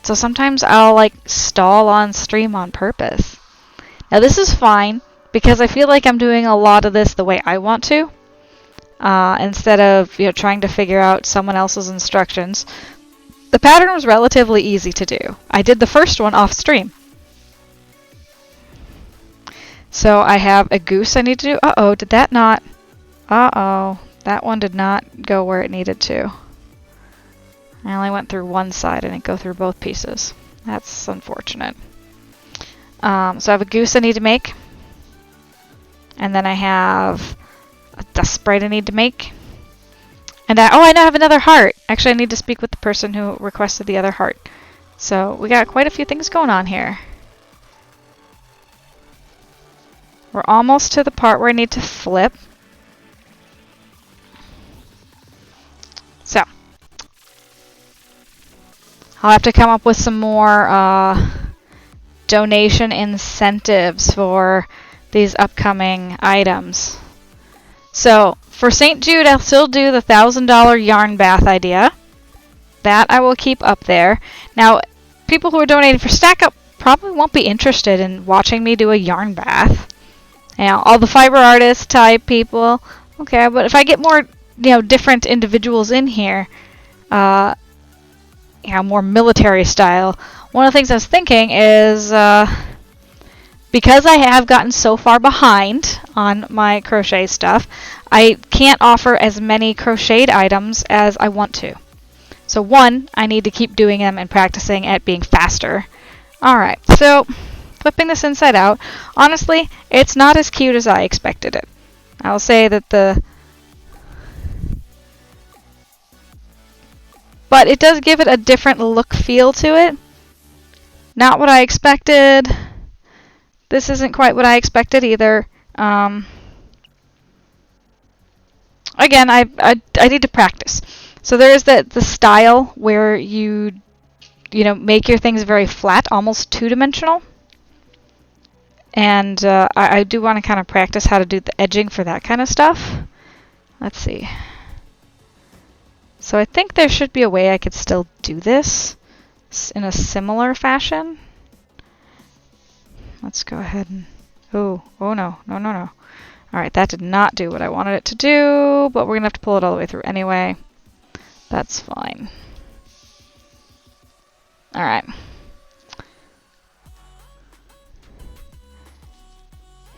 So sometimes I'll like stall on stream on purpose. Now this is fine because I feel like I'm doing a lot of this the way I want to. Instead of trying to figure out someone else's instructions. The pattern was relatively easy to do. I did the first one off stream. So I have a goose I need to do. Uh-oh, did that not? Uh-oh, that one did not go where it needed to. I only went through one side. I didn't go through both pieces. That's unfortunate. So I have a goose I need to make. And then I have a dust sprite I need to make. And I now have another heart. Actually, I need to speak with the person who requested the other heart. So we got quite a few things going on here. We're almost to the part where I need to flip. So I'll have to come up with some more donation incentives for these upcoming items. So for St. Jude, I'll still do the $1,000 yarn bath idea. That I will keep up there. Now, people who are donating for Stack Up probably won't be interested in watching me do a yarn bath. You know, all the fiber artist type people. Okay, but if I get more, different individuals in here, more military style. One of the things I was thinking is, because I have gotten so far behind on my crochet stuff, I can't offer as many crocheted items as I want to. So one, I need to keep doing them and practicing at being faster. Alright, so flipping this inside out, honestly, it's not as cute as I expected it. I'll say that but it does give it a different look feel to it. Not what I expected. This isn't quite what I expected either. Again, I need to practice. So there is the style where you make your things very flat, almost two-dimensional. And I do want to kind of practice how to do the edging for that kind of stuff. Let's see. So I think there should be a way I could still do this in a similar fashion. Let's go ahead and... Oh no. Alright, that did not do what I wanted it to do, but we're going to have to pull it all the way through anyway. That's fine. Alright.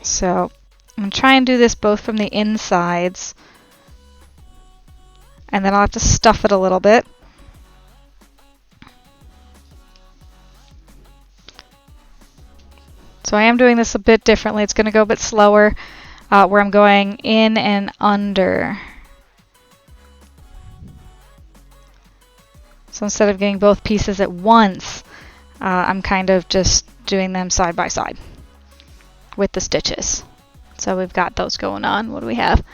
So, I'm going to try and do this both from the insides, and then I'll have to stuff it a little bit. So I am doing this a bit differently. It's going to go a bit slower, where I'm going in and under. So instead of getting both pieces at once, I'm kind of just doing them side by side with the stitches. So we've got those going on. What do we have?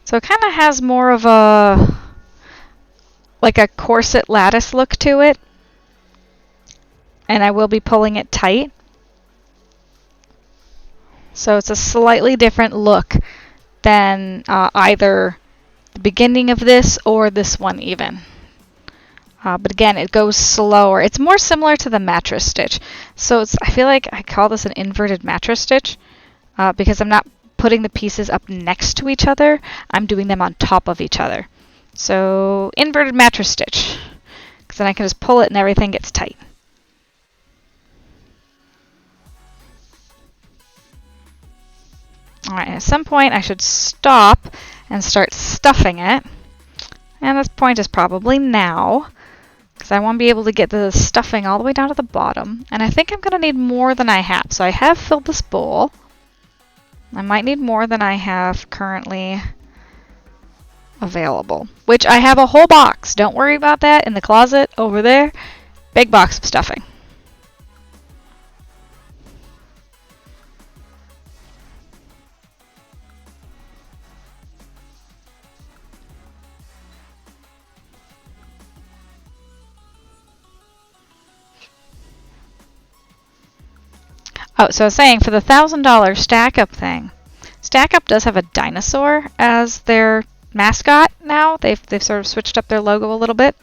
So it kind of has more of a corset lattice look to it, and I will be pulling it tight. So it's a slightly different look than either the beginning of this or this one even. But again, it goes slower. It's more similar to the mattress stitch. So I feel like I call this an inverted mattress stitch because I'm not putting the pieces up next to each other. I'm doing them on top of each other. So inverted mattress stitch, because then I can just pull it and everything gets tight. Alright, at some point I should stop and start stuffing it. And this point is probably now, because I want to be able to get the stuffing all the way down to the bottom. And I think I'm going to need more than I have. So I have filled this bowl. I might need more than I have currently available, which I have a whole box. Don't worry about that in the closet over there. Big box of stuffing. Oh, so I was saying, for the $1,000 Stack Up thing, Stack Up does have a dinosaur as their mascot now. They've sort of switched up their logo a little bit,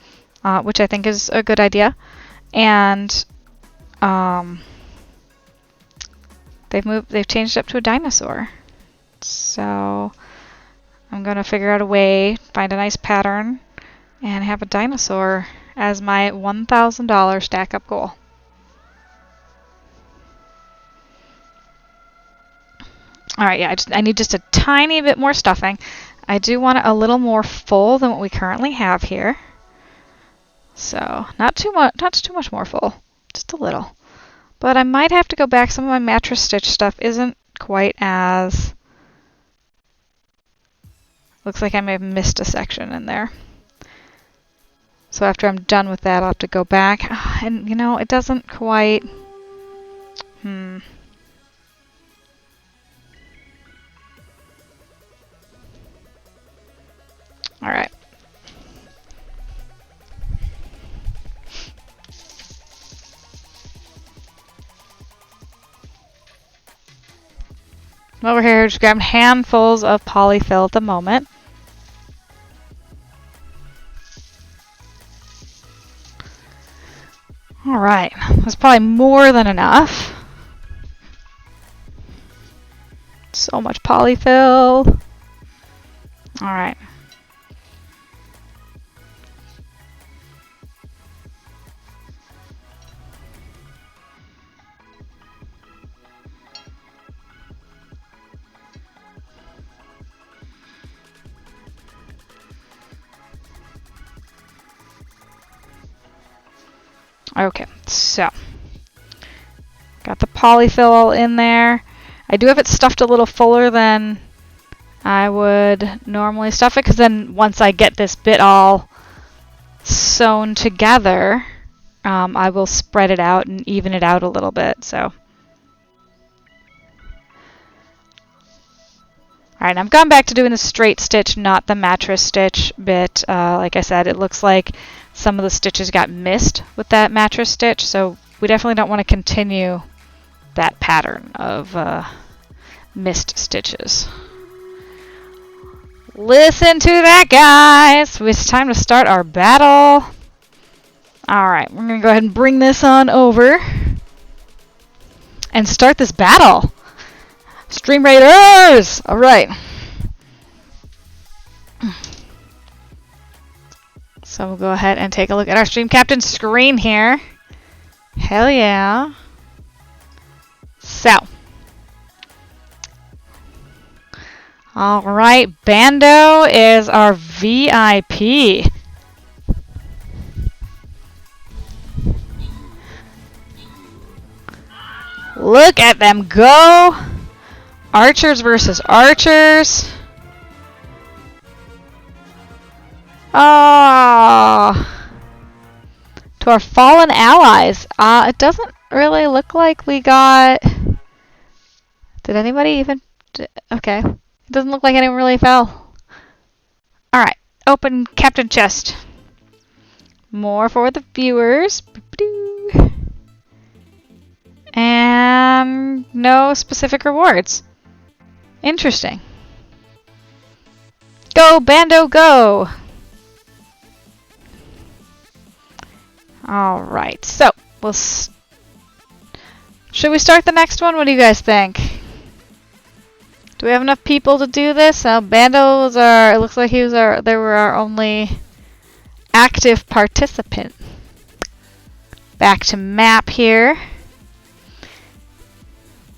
which I think is a good idea. And they've changed it up to a dinosaur. So I'm gonna figure out a way, find a nice pattern, and have a dinosaur as my $1,000 Stack Up goal. Alright, yeah, I need just a tiny bit more stuffing. I do want it a little more full than what we currently have here. So, not too much more full. Just a little. But I might have to go back. Some of my mattress stitch stuff isn't quite as... Looks like I may have missed a section in there. So after I'm done with that, I'll have to go back. And, it doesn't quite... Alright. I'm over here just grabbing handfuls of polyfill at the moment. Alright, that's probably more than enough. So much polyfill. Alright. Okay, so got the polyfill all in there. I do have it stuffed a little fuller than I would normally stuff it, because then once I get this bit all sewn together, I will spread it out and even it out a little bit. So, alright, I've gone back to doing the straight stitch, not the mattress stitch bit. Like I said, it looks like some of the stitches got missed with that mattress stitch, so we definitely don't want to continue that pattern of missed stitches. Listen to that, guys! It's time to start our battle. Alright, we're going to go ahead and bring this on over and start this battle. Stream Raiders! Alright. So we'll go ahead and take a look at our Stream Captain screen here. Hell yeah. So. Alright, Bando is our VIP. Look at them go! Archers versus archers. Oh, to our fallen allies. It doesn't really look like we got... Did anybody even... Okay. It doesn't look like anyone really fell. Alright. Open Captain Chest. More for the viewers. And no specific rewards. Interesting. Go, Bando, go! Alright, so, should we start the next one? What do you guys think? Do we have enough people to do this? Bando was it looks like they were our only active participant. Back to map here.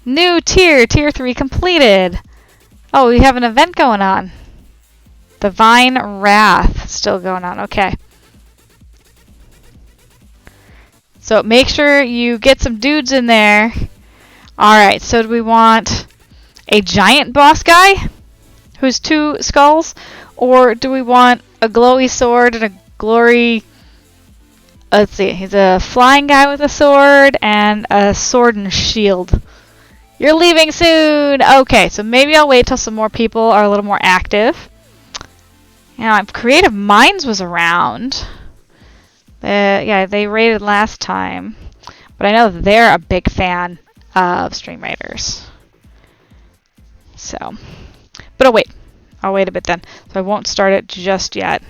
New tier 3 completed. Oh, we have an event going on. Divine Wrath still going on, okay. So make sure you get some dudes in there. Alright, so do we want a giant boss guy who's 2 skulls? Or do we want a glowy sword and a glory... Let's see, he's a flying guy with a sword and a sword and shield. You're leaving soon! Okay, so maybe I'll wait till some more people are a little more active. Now, Creative Minds was around. Yeah, they raided last time. But I know they're a big fan of Stream Raiders. So, but I'll wait. I'll wait a bit then. So I won't start it just yet.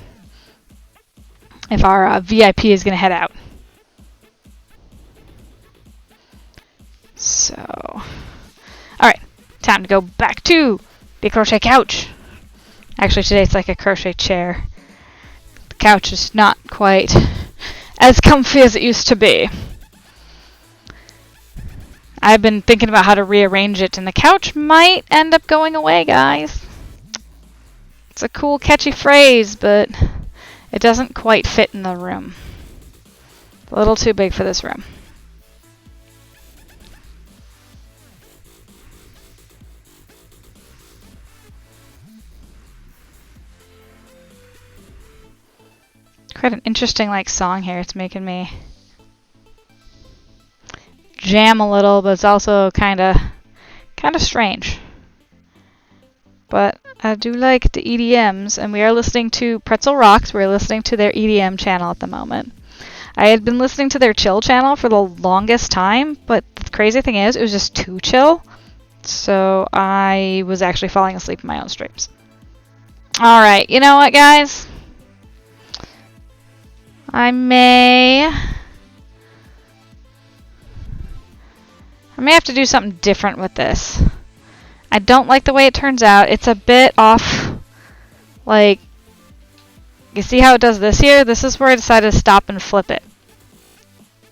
If our VIP is going to head out. So, alright. Time to go back to the crochet couch. Actually, today it's like a crochet chair. The couch is not quite as comfy as it used to be. I've been thinking about how to rearrange it, and the couch might end up going away, guys. It's a cool, catchy phrase, but it doesn't quite fit in the room. It's a little too big for this room. Quite an interesting song here. It's making me jam a little, but it's also kind of strange. But I do like the EDMs, and we are listening to Pretzel Rocks. We're listening to their EDM channel at the moment. I had been listening to their chill channel for the longest time, but the crazy thing is, it was just too chill. So I was actually falling asleep in my own streams. Alright, you know what, guys? I may have to do something different with this. I don't like the way it turns out. It's a bit off. Like, you see how it does this here? This is where I decided to stop and flip it.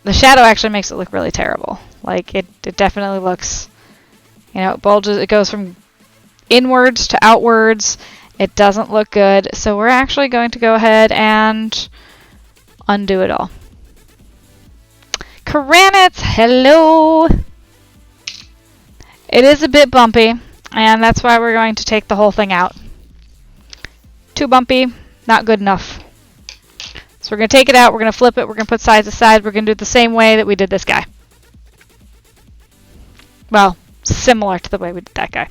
The shadow actually makes it look really terrible. Like, it definitely looks, you know, it bulges. It goes from inwards to outwards. It doesn't look good. So we're actually going to go ahead and undo it all. Kranitz, hello! It is a bit bumpy, and that's why we're going to take the whole thing out. Too bumpy, not good enough. So we're going to take it out, we're going to flip it, we're going to put sides to sides, we're going to do it the same way that we did this guy. Well, similar to the way we did that guy.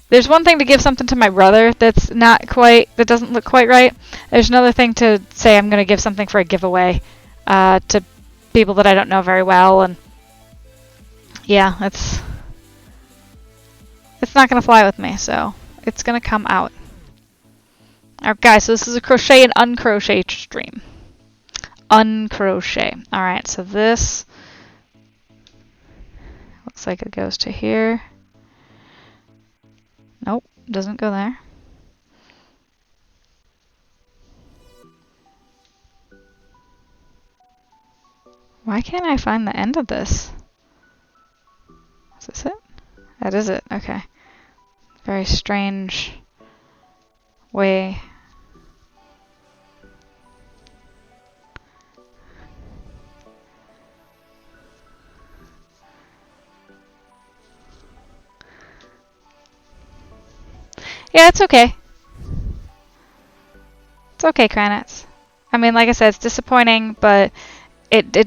There's one thing to give something to my brother that doesn't look quite right. There's another thing to say I'm going to give something for a giveaway to people that I don't know very well, and yeah, it's not going to fly with me, so it's going to come out. Alright guys, so this is a crochet and uncrochet stream. Uncrochet. Alright, so this looks like it goes to here. Nope, doesn't go there. Why can't I find the end of this? Is this it? That is it, okay. Very strange way. Yeah, it's okay. It's okay, Kranitz. I mean, like I said, it's disappointing, but the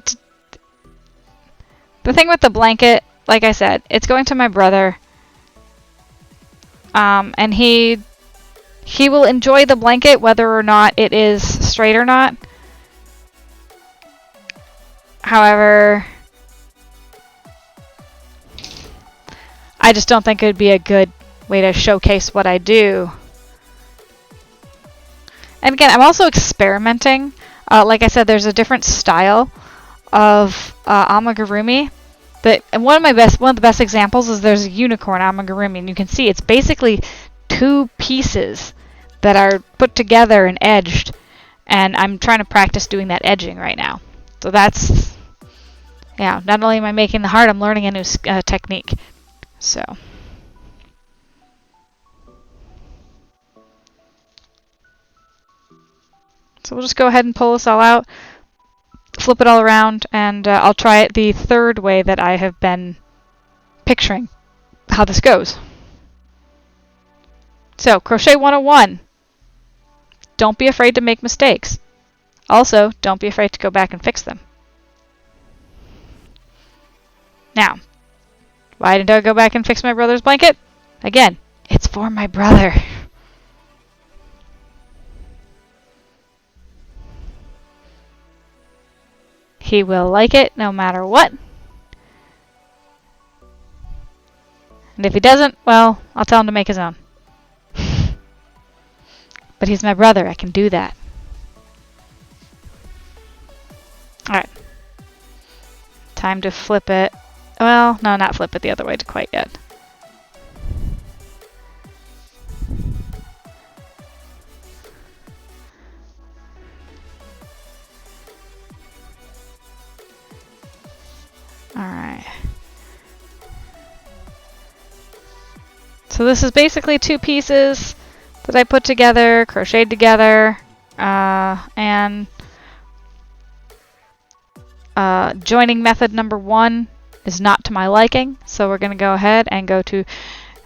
thing with the blanket, like I said, it's going to my brother. And he will enjoy the blanket whether or not it is straight or not. However, I just don't think it would be a good way to showcase what I do. And again, I'm also experimenting. Like I said, there's a different style of amigurumi. And one of the best examples is there's a unicorn amigurumi, and you can see it's basically two pieces that are put together and edged. And I'm trying to practice doing that edging right now. So that's, yeah, not only am I making the heart, I'm learning a new technique. So we'll just go ahead and pull this all out, flip it all around, and I'll try it the third way that I have been picturing how this goes. So, Crochet 101. Don't be afraid to make mistakes. Also, don't be afraid to go back and fix them. Now, why did I go back and fix my brother's blanket? Again, it's for my brother. He will like it no matter what. And if he doesn't, well, I'll tell him to make his own. But he's my brother, I can do that. Alright. Time to flip it. Well, no, not flip it the other way quite yet. Alright. So this is basically two pieces that I put together, crocheted together, and joining method number 1 is not to my liking, so we're going to go ahead and go to,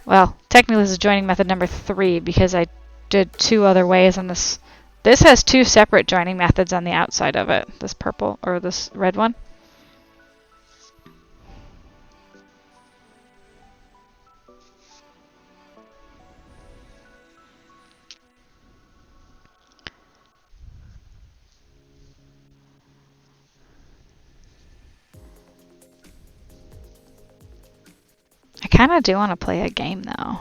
well, technically this is joining method number 3 because I did 2 other ways on this. This has 2 separate joining methods on the outside of it, this purple or this red one. kind of do want to play a game though.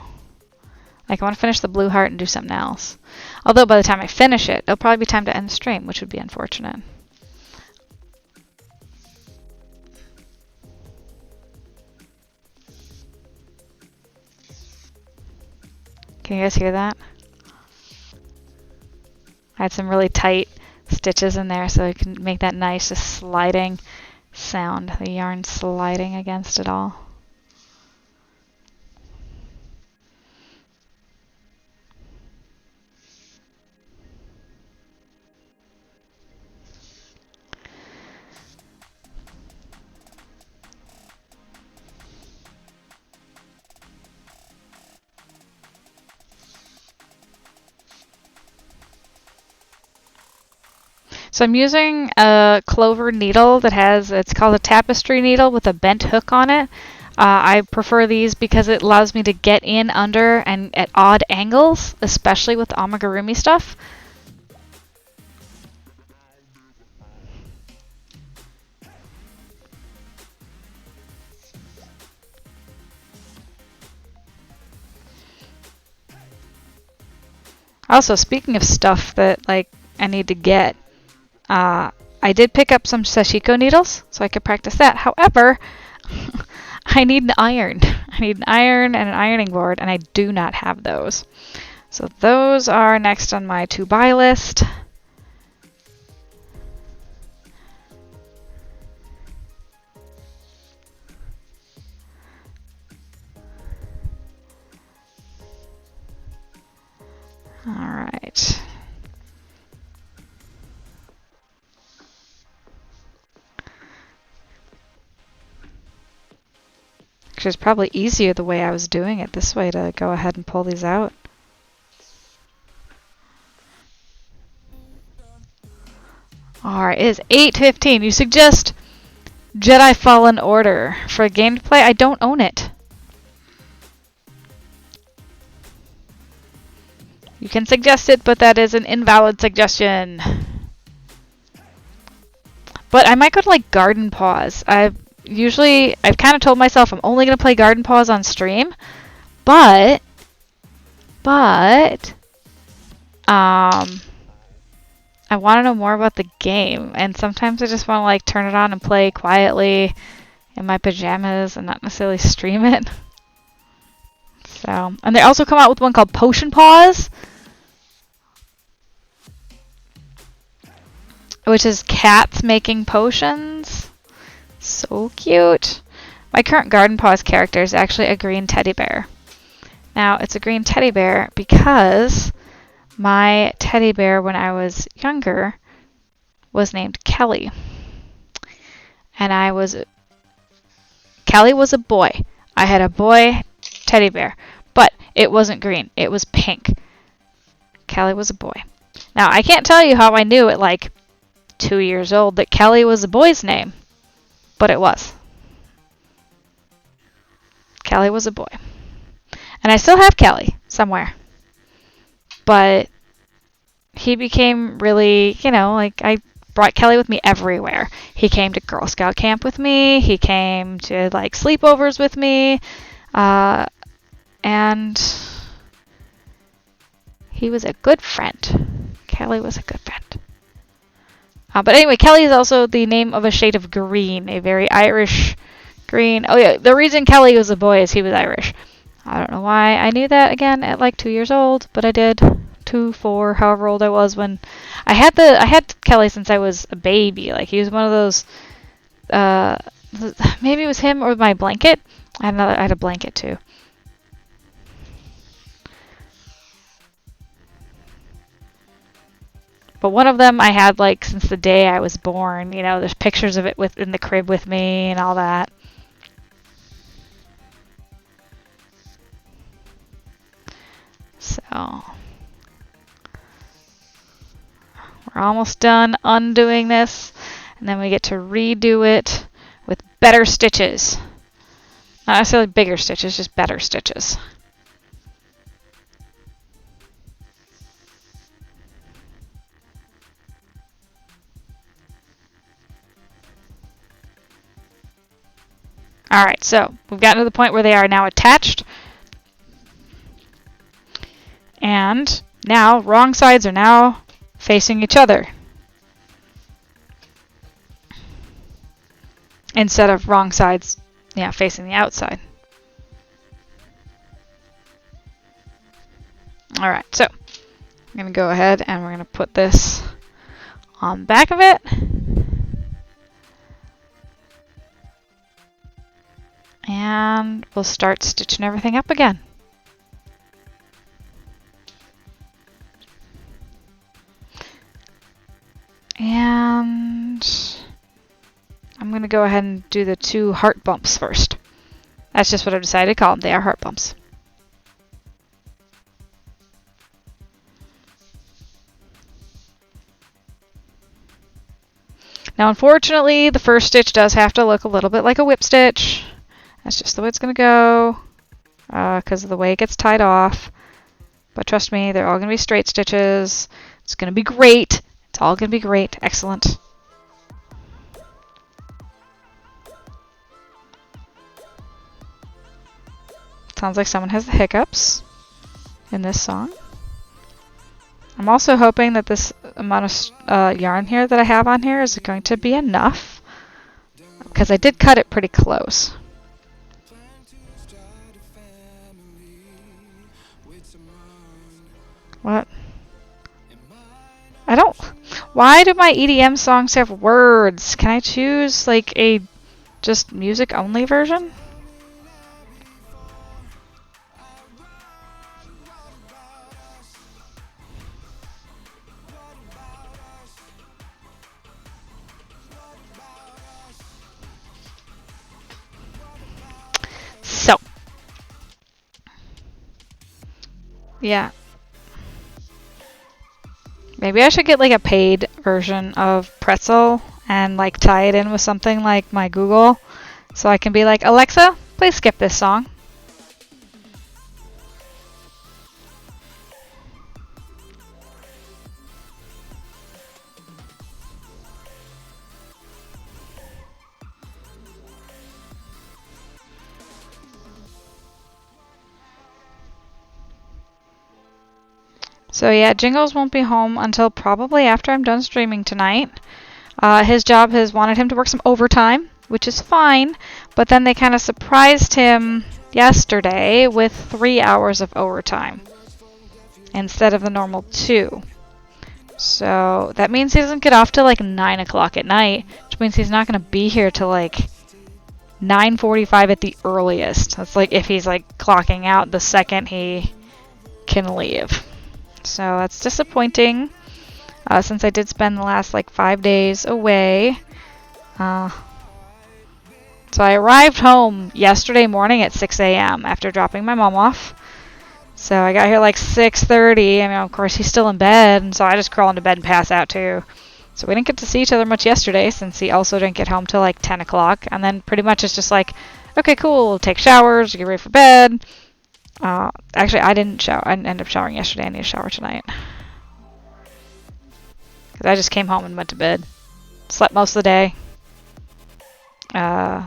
Like I want to finish the blue heart and do something else. Although by the time I finish it, it'll probably be time to end the stream, which would be unfortunate. Can you guys hear that? I had some really tight stitches in there so you can make that nice just sliding sound, the yarn sliding against it all. So I'm using a clover needle that it's called a tapestry needle with a bent hook on it. I prefer these because it allows me to get in under and at odd angles, especially with the amigurumi stuff. Also, speaking of stuff that like I need to get, I did pick up some sashiko needles so I could practice that. However, I need an iron. I need an iron and an ironing board, and I do not have those. So those are next on my to-buy list. All right. Actually, it's probably easier the way I was doing it this way to go ahead and pull these out. Alright, it is 8:15. You suggest Jedi Fallen Order for a game to play? I don't own it. You can suggest it, but that is an invalid suggestion. But I might go to like Garden Paws. I've kind of told myself I'm only going to play Garden Paws on stream, but I want to know more about the game, and sometimes I just want to like turn it on and play quietly in my pajamas and not necessarily stream it. So, and they also come out with one called Potion Paws, which is cats making potions. So cute. My current Garden Paws character is actually a green teddy bear. Now, it's a green teddy bear because my teddy bear when I was younger was named Kelly. And Kelly was a boy. I had a boy teddy bear, but it wasn't green. It was pink. Kelly was a boy. Now, I can't tell you how I knew at like 2 years old that Kelly was a boy's name, but it was. Kelly was a boy. And I still have Kelly somewhere. But he became really, like I brought Kelly with me everywhere. He came to Girl Scout camp with me. He came to like sleepovers with me. And he was a good friend. Kelly was a good friend. But anyway, Kelly is also the name of a shade of green, a very Irish green. Oh yeah, the reason Kelly was a boy is he was Irish. I don't know why I knew that again at like 2 years old, but I did. 2, 4, however old I was when I had Kelly since I was a baby. Like he was one of those. Maybe it was him or my blanket. I had a blanket too. But one of them I had like since the day I was born. There's pictures of it in the crib with me and all that. So we're almost done undoing this, and then we get to redo it with better stitches. Not necessarily bigger stitches, just better stitches. Alright, so we've gotten to the point where they are now attached. And now wrong sides are now facing each other. Instead of wrong sides, facing the outside. Alright, so I'm going to go ahead and we're going to put this on the back of it. And we'll start stitching everything up again. And I'm going to go ahead and do the 2 heart bumps first. That's just what I've decided to call them. They are heart bumps. Now, unfortunately, the first stitch does have to look a little bit like a whip stitch. That's just the way it's going to go because of the way it gets tied off. But trust me, they're all going to be straight stitches. It's going to be great. It's all going to be great. Excellent. Sounds like someone has the hiccups in this song. I'm also hoping that this amount of yarn here that I have on here is going to be enough because I did cut it pretty close. What? I don't... Why do my EDM songs have words? Can I choose like a just music only version? So, yeah. Maybe I should get like a paid version of Pretzel and like tie it in with something like my Google so I can be like, Alexa, please skip this song. So yeah, Jingles won't be home until probably after I'm done streaming tonight. His job has wanted him to work some overtime, which is fine, but then they kind of surprised him yesterday with 3 hours of overtime instead of the normal 2. So that means he doesn't get off till like 9 o'clock at night, which means he's not going to be here till like 9:45 at the earliest. That's like if he's like clocking out the second he can leave. So that's disappointing since I did spend the last like 5 days away. So I arrived home yesterday morning at 6 a.m. after dropping my mom off. So I got here like 6:30. I mean, of course, he's still in bed, and so I just crawl into bed and pass out too. So we didn't get to see each other much yesterday since he also didn't get home till like 10 o'clock. And then pretty much it's just like, okay, cool, we'll take showers, get ready for bed. Actually, I didn't shower. I didn't end up showering yesterday. I need to shower tonight. Because I just came home and went to bed. Slept most of the day. I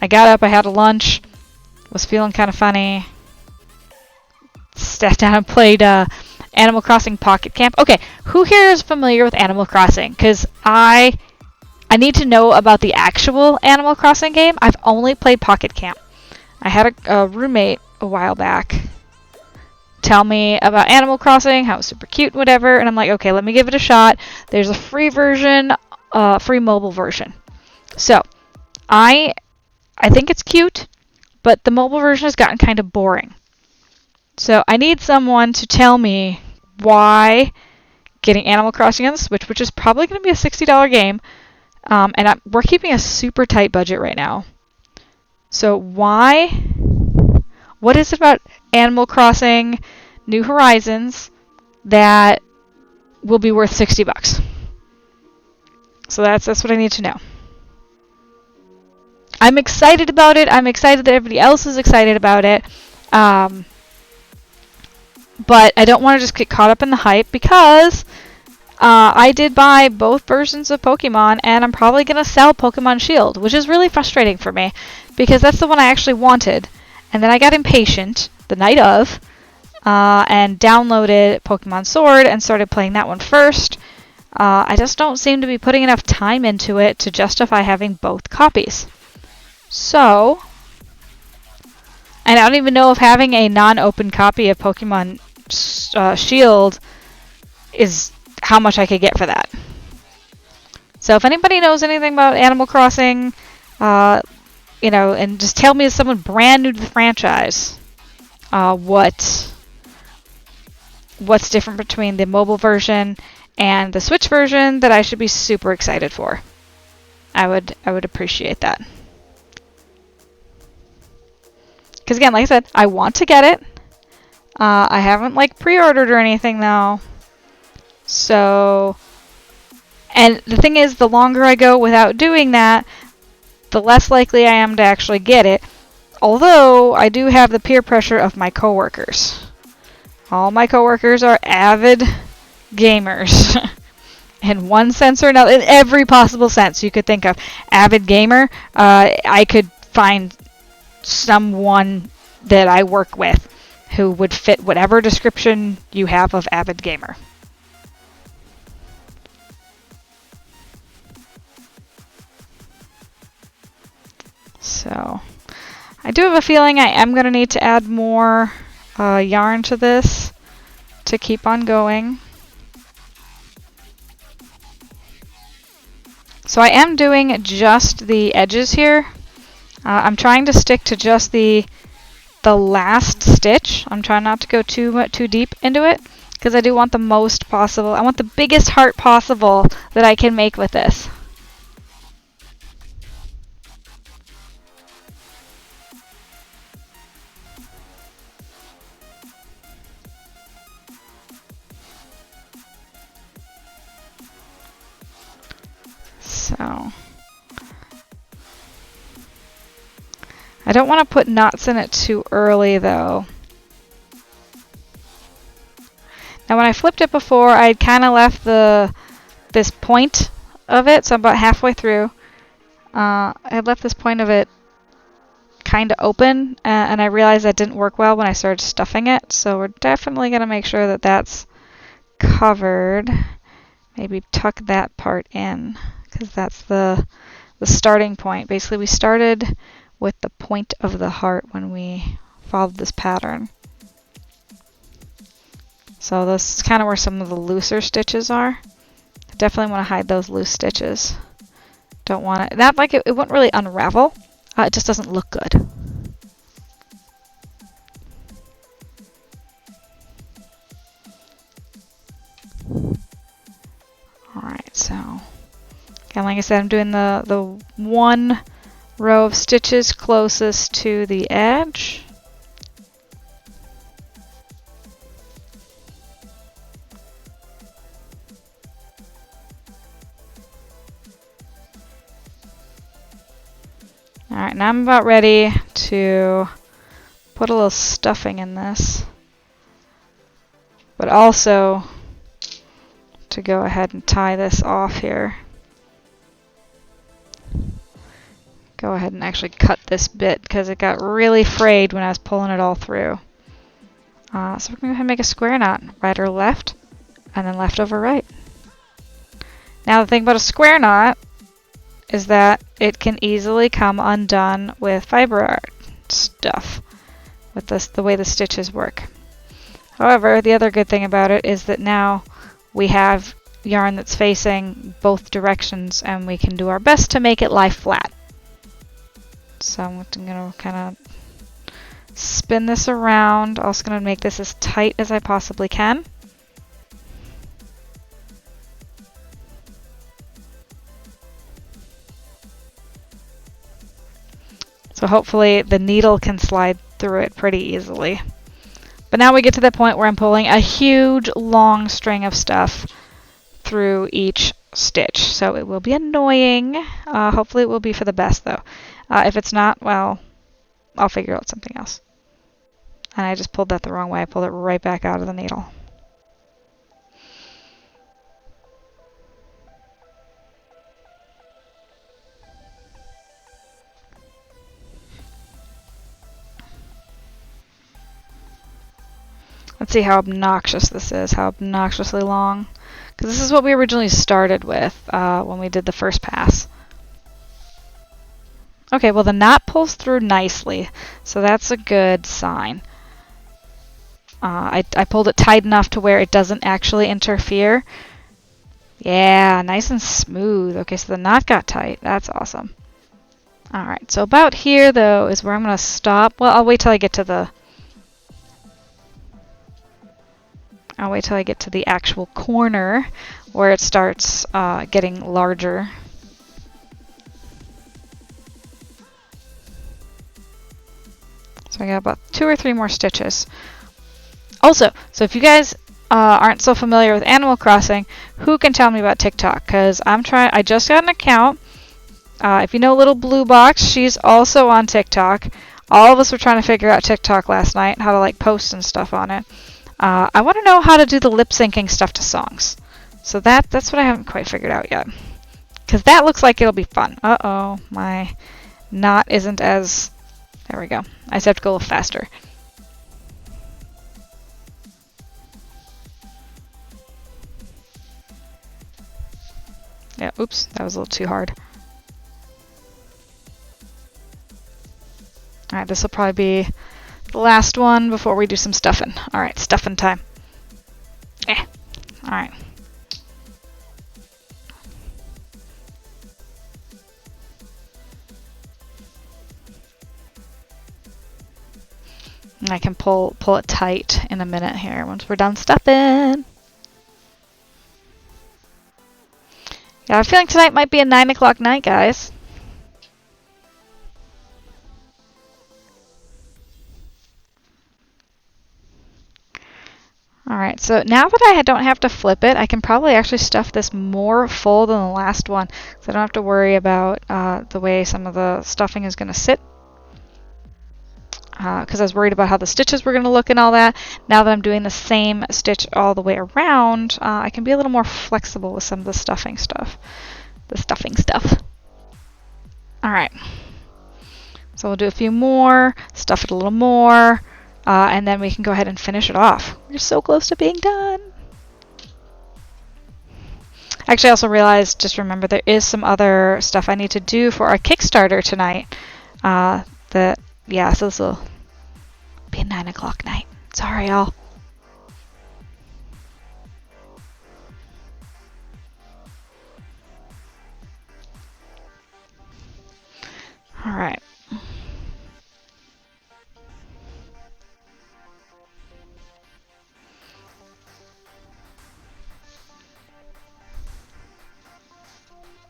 got up, I had a lunch, was feeling kind of funny. Sat down and played Animal Crossing Pocket Camp. Okay, who here is familiar with Animal Crossing? Because I need to know about the actual Animal Crossing game. I've only played Pocket Camp. I had a roommate a while back tell me about Animal Crossing, how it was super cute, whatever, and I'm like, okay, let me give it a shot. There's a free version, free mobile version. So, I think it's cute, but the mobile version has gotten kind of boring. So, I need someone to tell me why getting Animal Crossing on the Switch, which is probably going to be a $60 game, and we're keeping a super tight budget right now. So why? What is it about Animal Crossing New Horizons that will be worth $60? So that's what I need to know. I'm excited about it. I'm excited that everybody else is excited about it. But I don't want to just get caught up in the hype because I did buy both versions of Pokemon, and I'm probably going to sell Pokemon Shield, which is really frustrating for me, because that's the one I actually wanted. And then I got impatient the night of, and downloaded Pokemon Sword and started playing that one first. I just don't seem to be putting enough time into it to justify having both copies. So, and I don't even know if having a non-open copy of Pokemon Shield is how much I could get for that. So if anybody knows anything about Animal Crossing, and just tell me as someone brand new to the franchise, what's different between the mobile version and the Switch version that I should be super excited for. I would appreciate that. Because again, like I said, I want to get it. I haven't pre-ordered or anything though. So, and the thing is, the longer I go without doing that, the less likely I am to actually get it. Although I do have the peer pressure of my coworkers. All my coworkers are avid gamers. In one sense or another, in every possible sense you could think of. Avid gamer, I could find someone that I work with who would fit whatever description you have of avid gamer. So, I do have a feeling I am going to need to add more yarn to this to keep on going. So I am doing just the edges here. I'm trying to stick to just the last stitch. I'm trying not to go too deep into it because I do want the most possible. I want the biggest heart possible that I can make with this. So I don't want to put knots in it too early though. Now when I flipped it before, I kind of left this point of it, so I'm about halfway through. I left this point of it kind of open, and I realized that didn't work well when I started stuffing it, so we're definitely going to make sure that that's covered. Maybe tuck that part in, because that's the starting point. Basically, we started with the point of the heart when we followed this pattern. So this is kind of where some of the looser stitches are. I definitely want to hide those loose stitches. Don't want it. Not like it won't really unravel. It just doesn't look good. Alright, so again, like I said, I'm doing the one row of stitches closest to the edge. Alright, now I'm about ready to put a little stuffing in this, but also to go ahead and tie this off here. Go ahead and actually cut this bit because it got really frayed when I was pulling it all through. So we're going to go ahead and make a square knot, right or left, and then left over right. Now the thing about a square knot is that it can easily come undone with fiber art stuff, with the way the stitches work. However, the other good thing about it is that now we have yarn that's facing both directions, and we can do our best to make it lie flat. So I'm going to kind of spin this around. Also going to make this as tight as I possibly can. So hopefully the needle can slide through it pretty easily. But now we get to the point where I'm pulling a huge long string of stuff through each stitch. So it will be annoying. Hopefully it will be for the best though. If it's not, well, I'll figure out something else. And I just pulled that the wrong way. I pulled it right back out of the needle. Let's see how obnoxious this is, how obnoxiously long. Because this is what we originally started with when we did the first pass. Okay, well the knot pulls through nicely, so that's a good sign. I pulled it tight enough to where it doesn't actually interfere. Yeah, nice and smooth. Okay, so the knot got tight. That's awesome. Alright, so about here though is where I'm going to stop. Well, I'll wait till I get to the actual corner where it starts getting larger. So I got about 2 or 3 more stitches. Also, so if you guys aren't so familiar with Animal Crossing, who can tell me about TikTok? Because I just got an account. If you know Little Blue Box, she's also on TikTok. All of us were trying to figure out TikTok last night, how to like post and stuff on it. I want to know how to do the lip syncing stuff to songs. So that's what I haven't quite figured out yet. Because that looks like it'll be fun. Uh-oh, my knot isn't as... There we go. I just have to go a little faster. Yeah, oops, that was a little too hard. Alright, this will probably be the last one before we do some stuffing. Alright, stuffing time. Alright. And I can pull it tight in a minute here once we're done stuffing. Yeah, I have a feeling tonight might be a 9 o'clock night, guys. Alright, so now that I don't have to flip it, I can probably actually stuff this more full than the last one. So I don't have to worry about the way some of the stuffing is going to sit. Because I was worried about how the stitches were going to look and all that. Now that I'm doing the same stitch all the way around, I can be a little more flexible with some of the stuffing stuff. Alright. So we'll do a few more, stuff it a little more, and then we can go ahead and finish it off. We're so close to being done. Actually, I also realized, just remember, there is some other stuff I need to do for our Kickstarter tonight. Yeah, so this will be a 9 o'clock night. Sorry, y'all. Alright.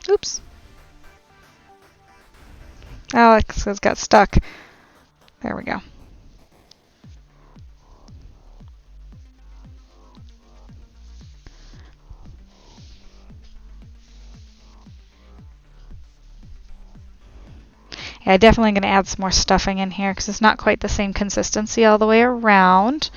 Oops. Oh, it's got stuck. There we go. Yeah, I'm definitely going to add some more stuffing in here because it's not quite the same consistency all the way around.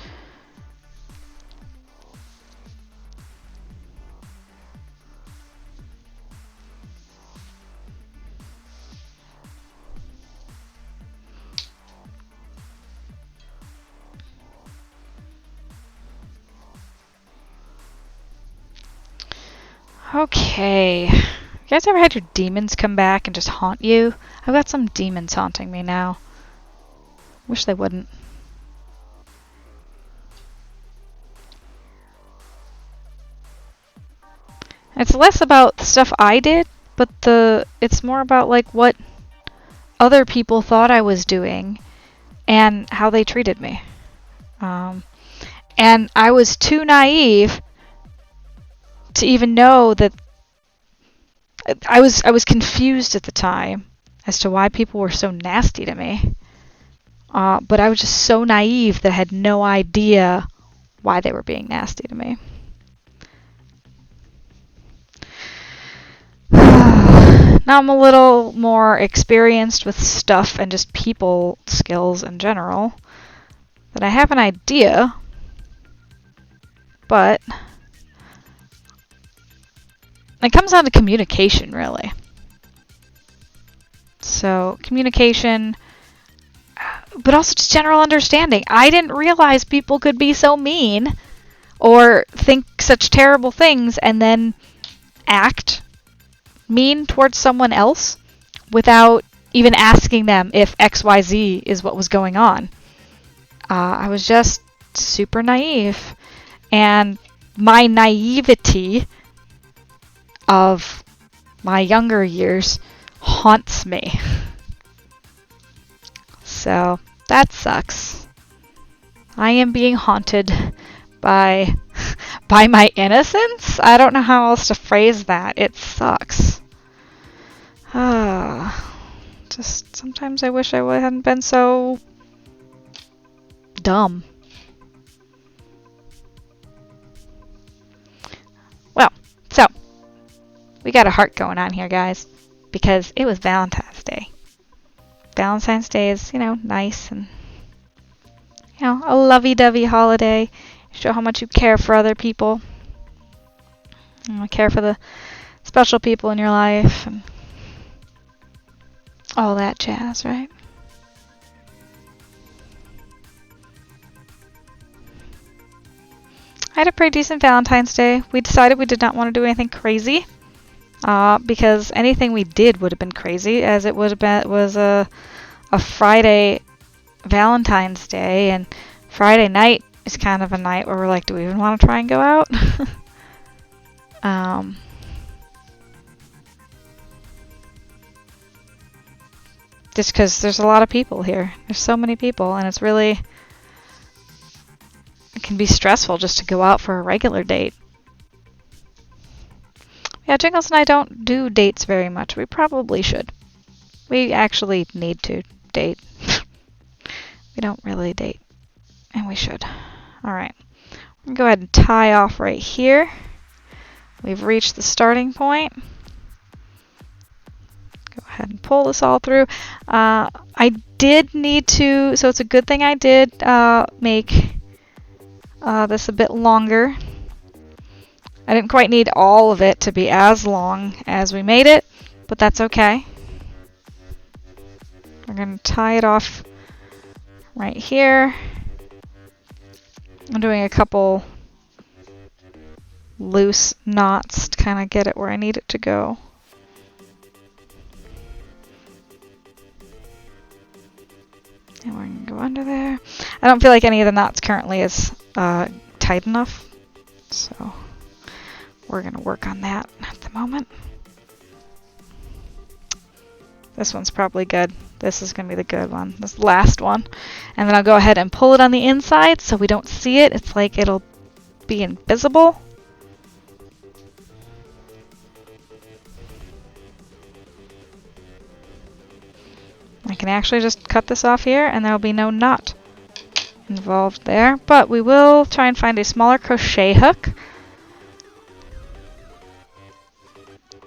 Okay. You guys ever had your demons come back and just haunt you? I've got some demons haunting me now. Wish they wouldn't. It's less about the stuff I did, but it's more about like what other people thought I was doing and how they treated me. And I was too naive to even know that I was confused at the time as to why people were so nasty to me. But I was just so naive that I had no idea why they were being nasty to me. Now I'm a little more experienced with stuff and just people skills in general, that I have an idea, but it comes down to communication, really. So communication, but also just general understanding. I didn't realize people could be so mean or think such terrible things and then act mean towards someone else without even asking them if XYZ is what was going on. I was just super naive. And my naivety of my younger years haunts me. So that sucks. I am being haunted by my innocence? I don't know how else to phrase that. It sucks. Just sometimes I wish I hadn't been so dumb. Well, so we got a heart going on here, guys, because it was Valentine's Day. Valentine's Day is, nice and, a lovey-dovey holiday. Show how much you care for other people. Care for the special people in your life and all that jazz, right? I had a pretty decent Valentine's Day. We decided we did not want to do anything crazy because anything we did would have been crazy, as it was a Friday Valentine's Day, and Friday night is kind of a night where we're like, do we even want to try and go out? Just because there's a lot of people here. There's so many people, and it can be stressful just to go out for a regular date. Yeah, Jingles and I don't do dates very much. We probably should. We actually need to date. We don't really date, and we should. Alright, I'm going to go ahead and tie off right here. We've reached the starting point. Go ahead and pull this all through. I did need to, so it's a good thing I did make this a bit longer. I didn't quite need all of it to be as long as we made it, but that's okay. We're going to tie it off right here. I'm doing a couple loose knots to kind of get it where I need it to go. And we're going to go under there. I don't feel like any of the knots currently is tight enough, so we're going to work on that at the moment. This one's probably good. This is going to be the good one, this last one. And then I'll go ahead and pull it on the inside so we don't see it. It's like it'll be invisible. I can actually just cut this off here and there'll be no knot involved there. But we will try and find a smaller crochet hook.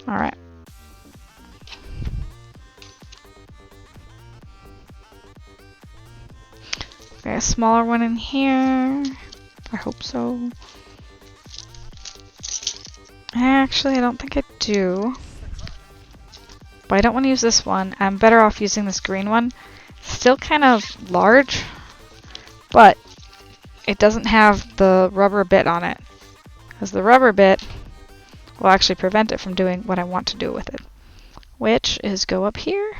Alright. Got a smaller one in here. I hope so. Actually, I don't think I do. But I don't want to use this one. I'm better off using this green one. Still kind of large, but it doesn't have the rubber bit on it. Because the rubber bit will actually prevent it from doing what I want to do with it, which is go up here.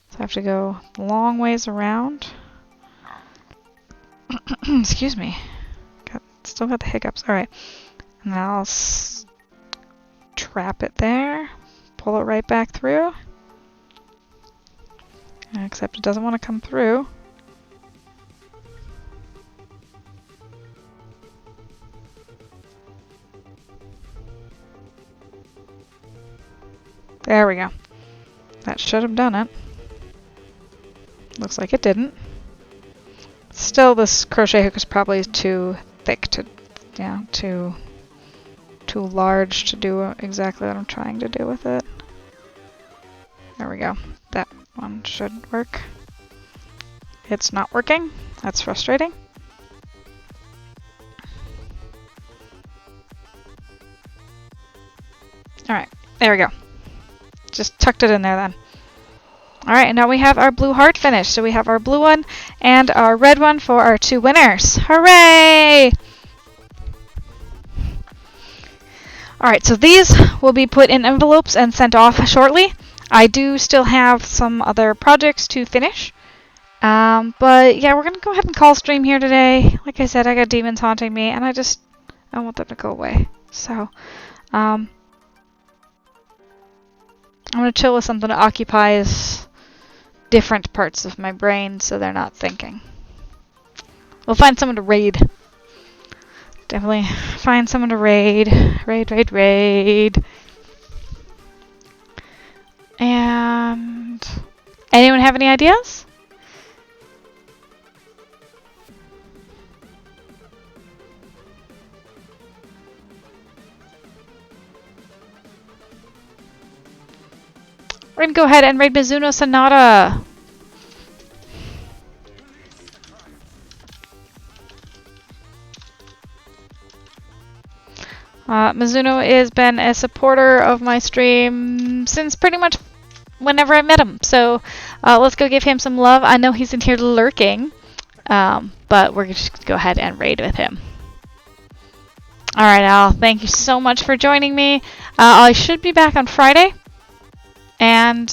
So I have to go a long ways around. Excuse me. Still got the hiccups. Alright. And then I'll trap it there. Pull it right back through. Except it doesn't want to come through. There we go. That should have done it. Looks like it didn't. Still, this crochet hook is probably too thick to, too large to do exactly what I'm trying to do with it. There we go. That one should work. It's not working. That's frustrating. Alright, there we go. Just tucked it in there then. Alright, and now we have our blue heart finished. So we have our blue one and our red one for our 2 winners. Hooray! Alright, so these will be put in envelopes and sent off shortly. I do still have some other projects to finish. But yeah, we're going to go ahead and call stream here today. Like I said, I got demons haunting me, and I want them to go away. So, I'm going to chill with something that occupies different parts of my brain so they're not thinking. We'll find someone to raid. Definitely find someone to raid. Raid. And anyone have any ideas? We're gonna go ahead and raid Mizuno Sonata. Mizuno has been a supporter of my stream since pretty much whenever I met him. So let's go give him some love. I know he's in here lurking, but we're just gonna go ahead and raid with him. Alright, Al, thank you so much for joining me. I should be back on Friday. And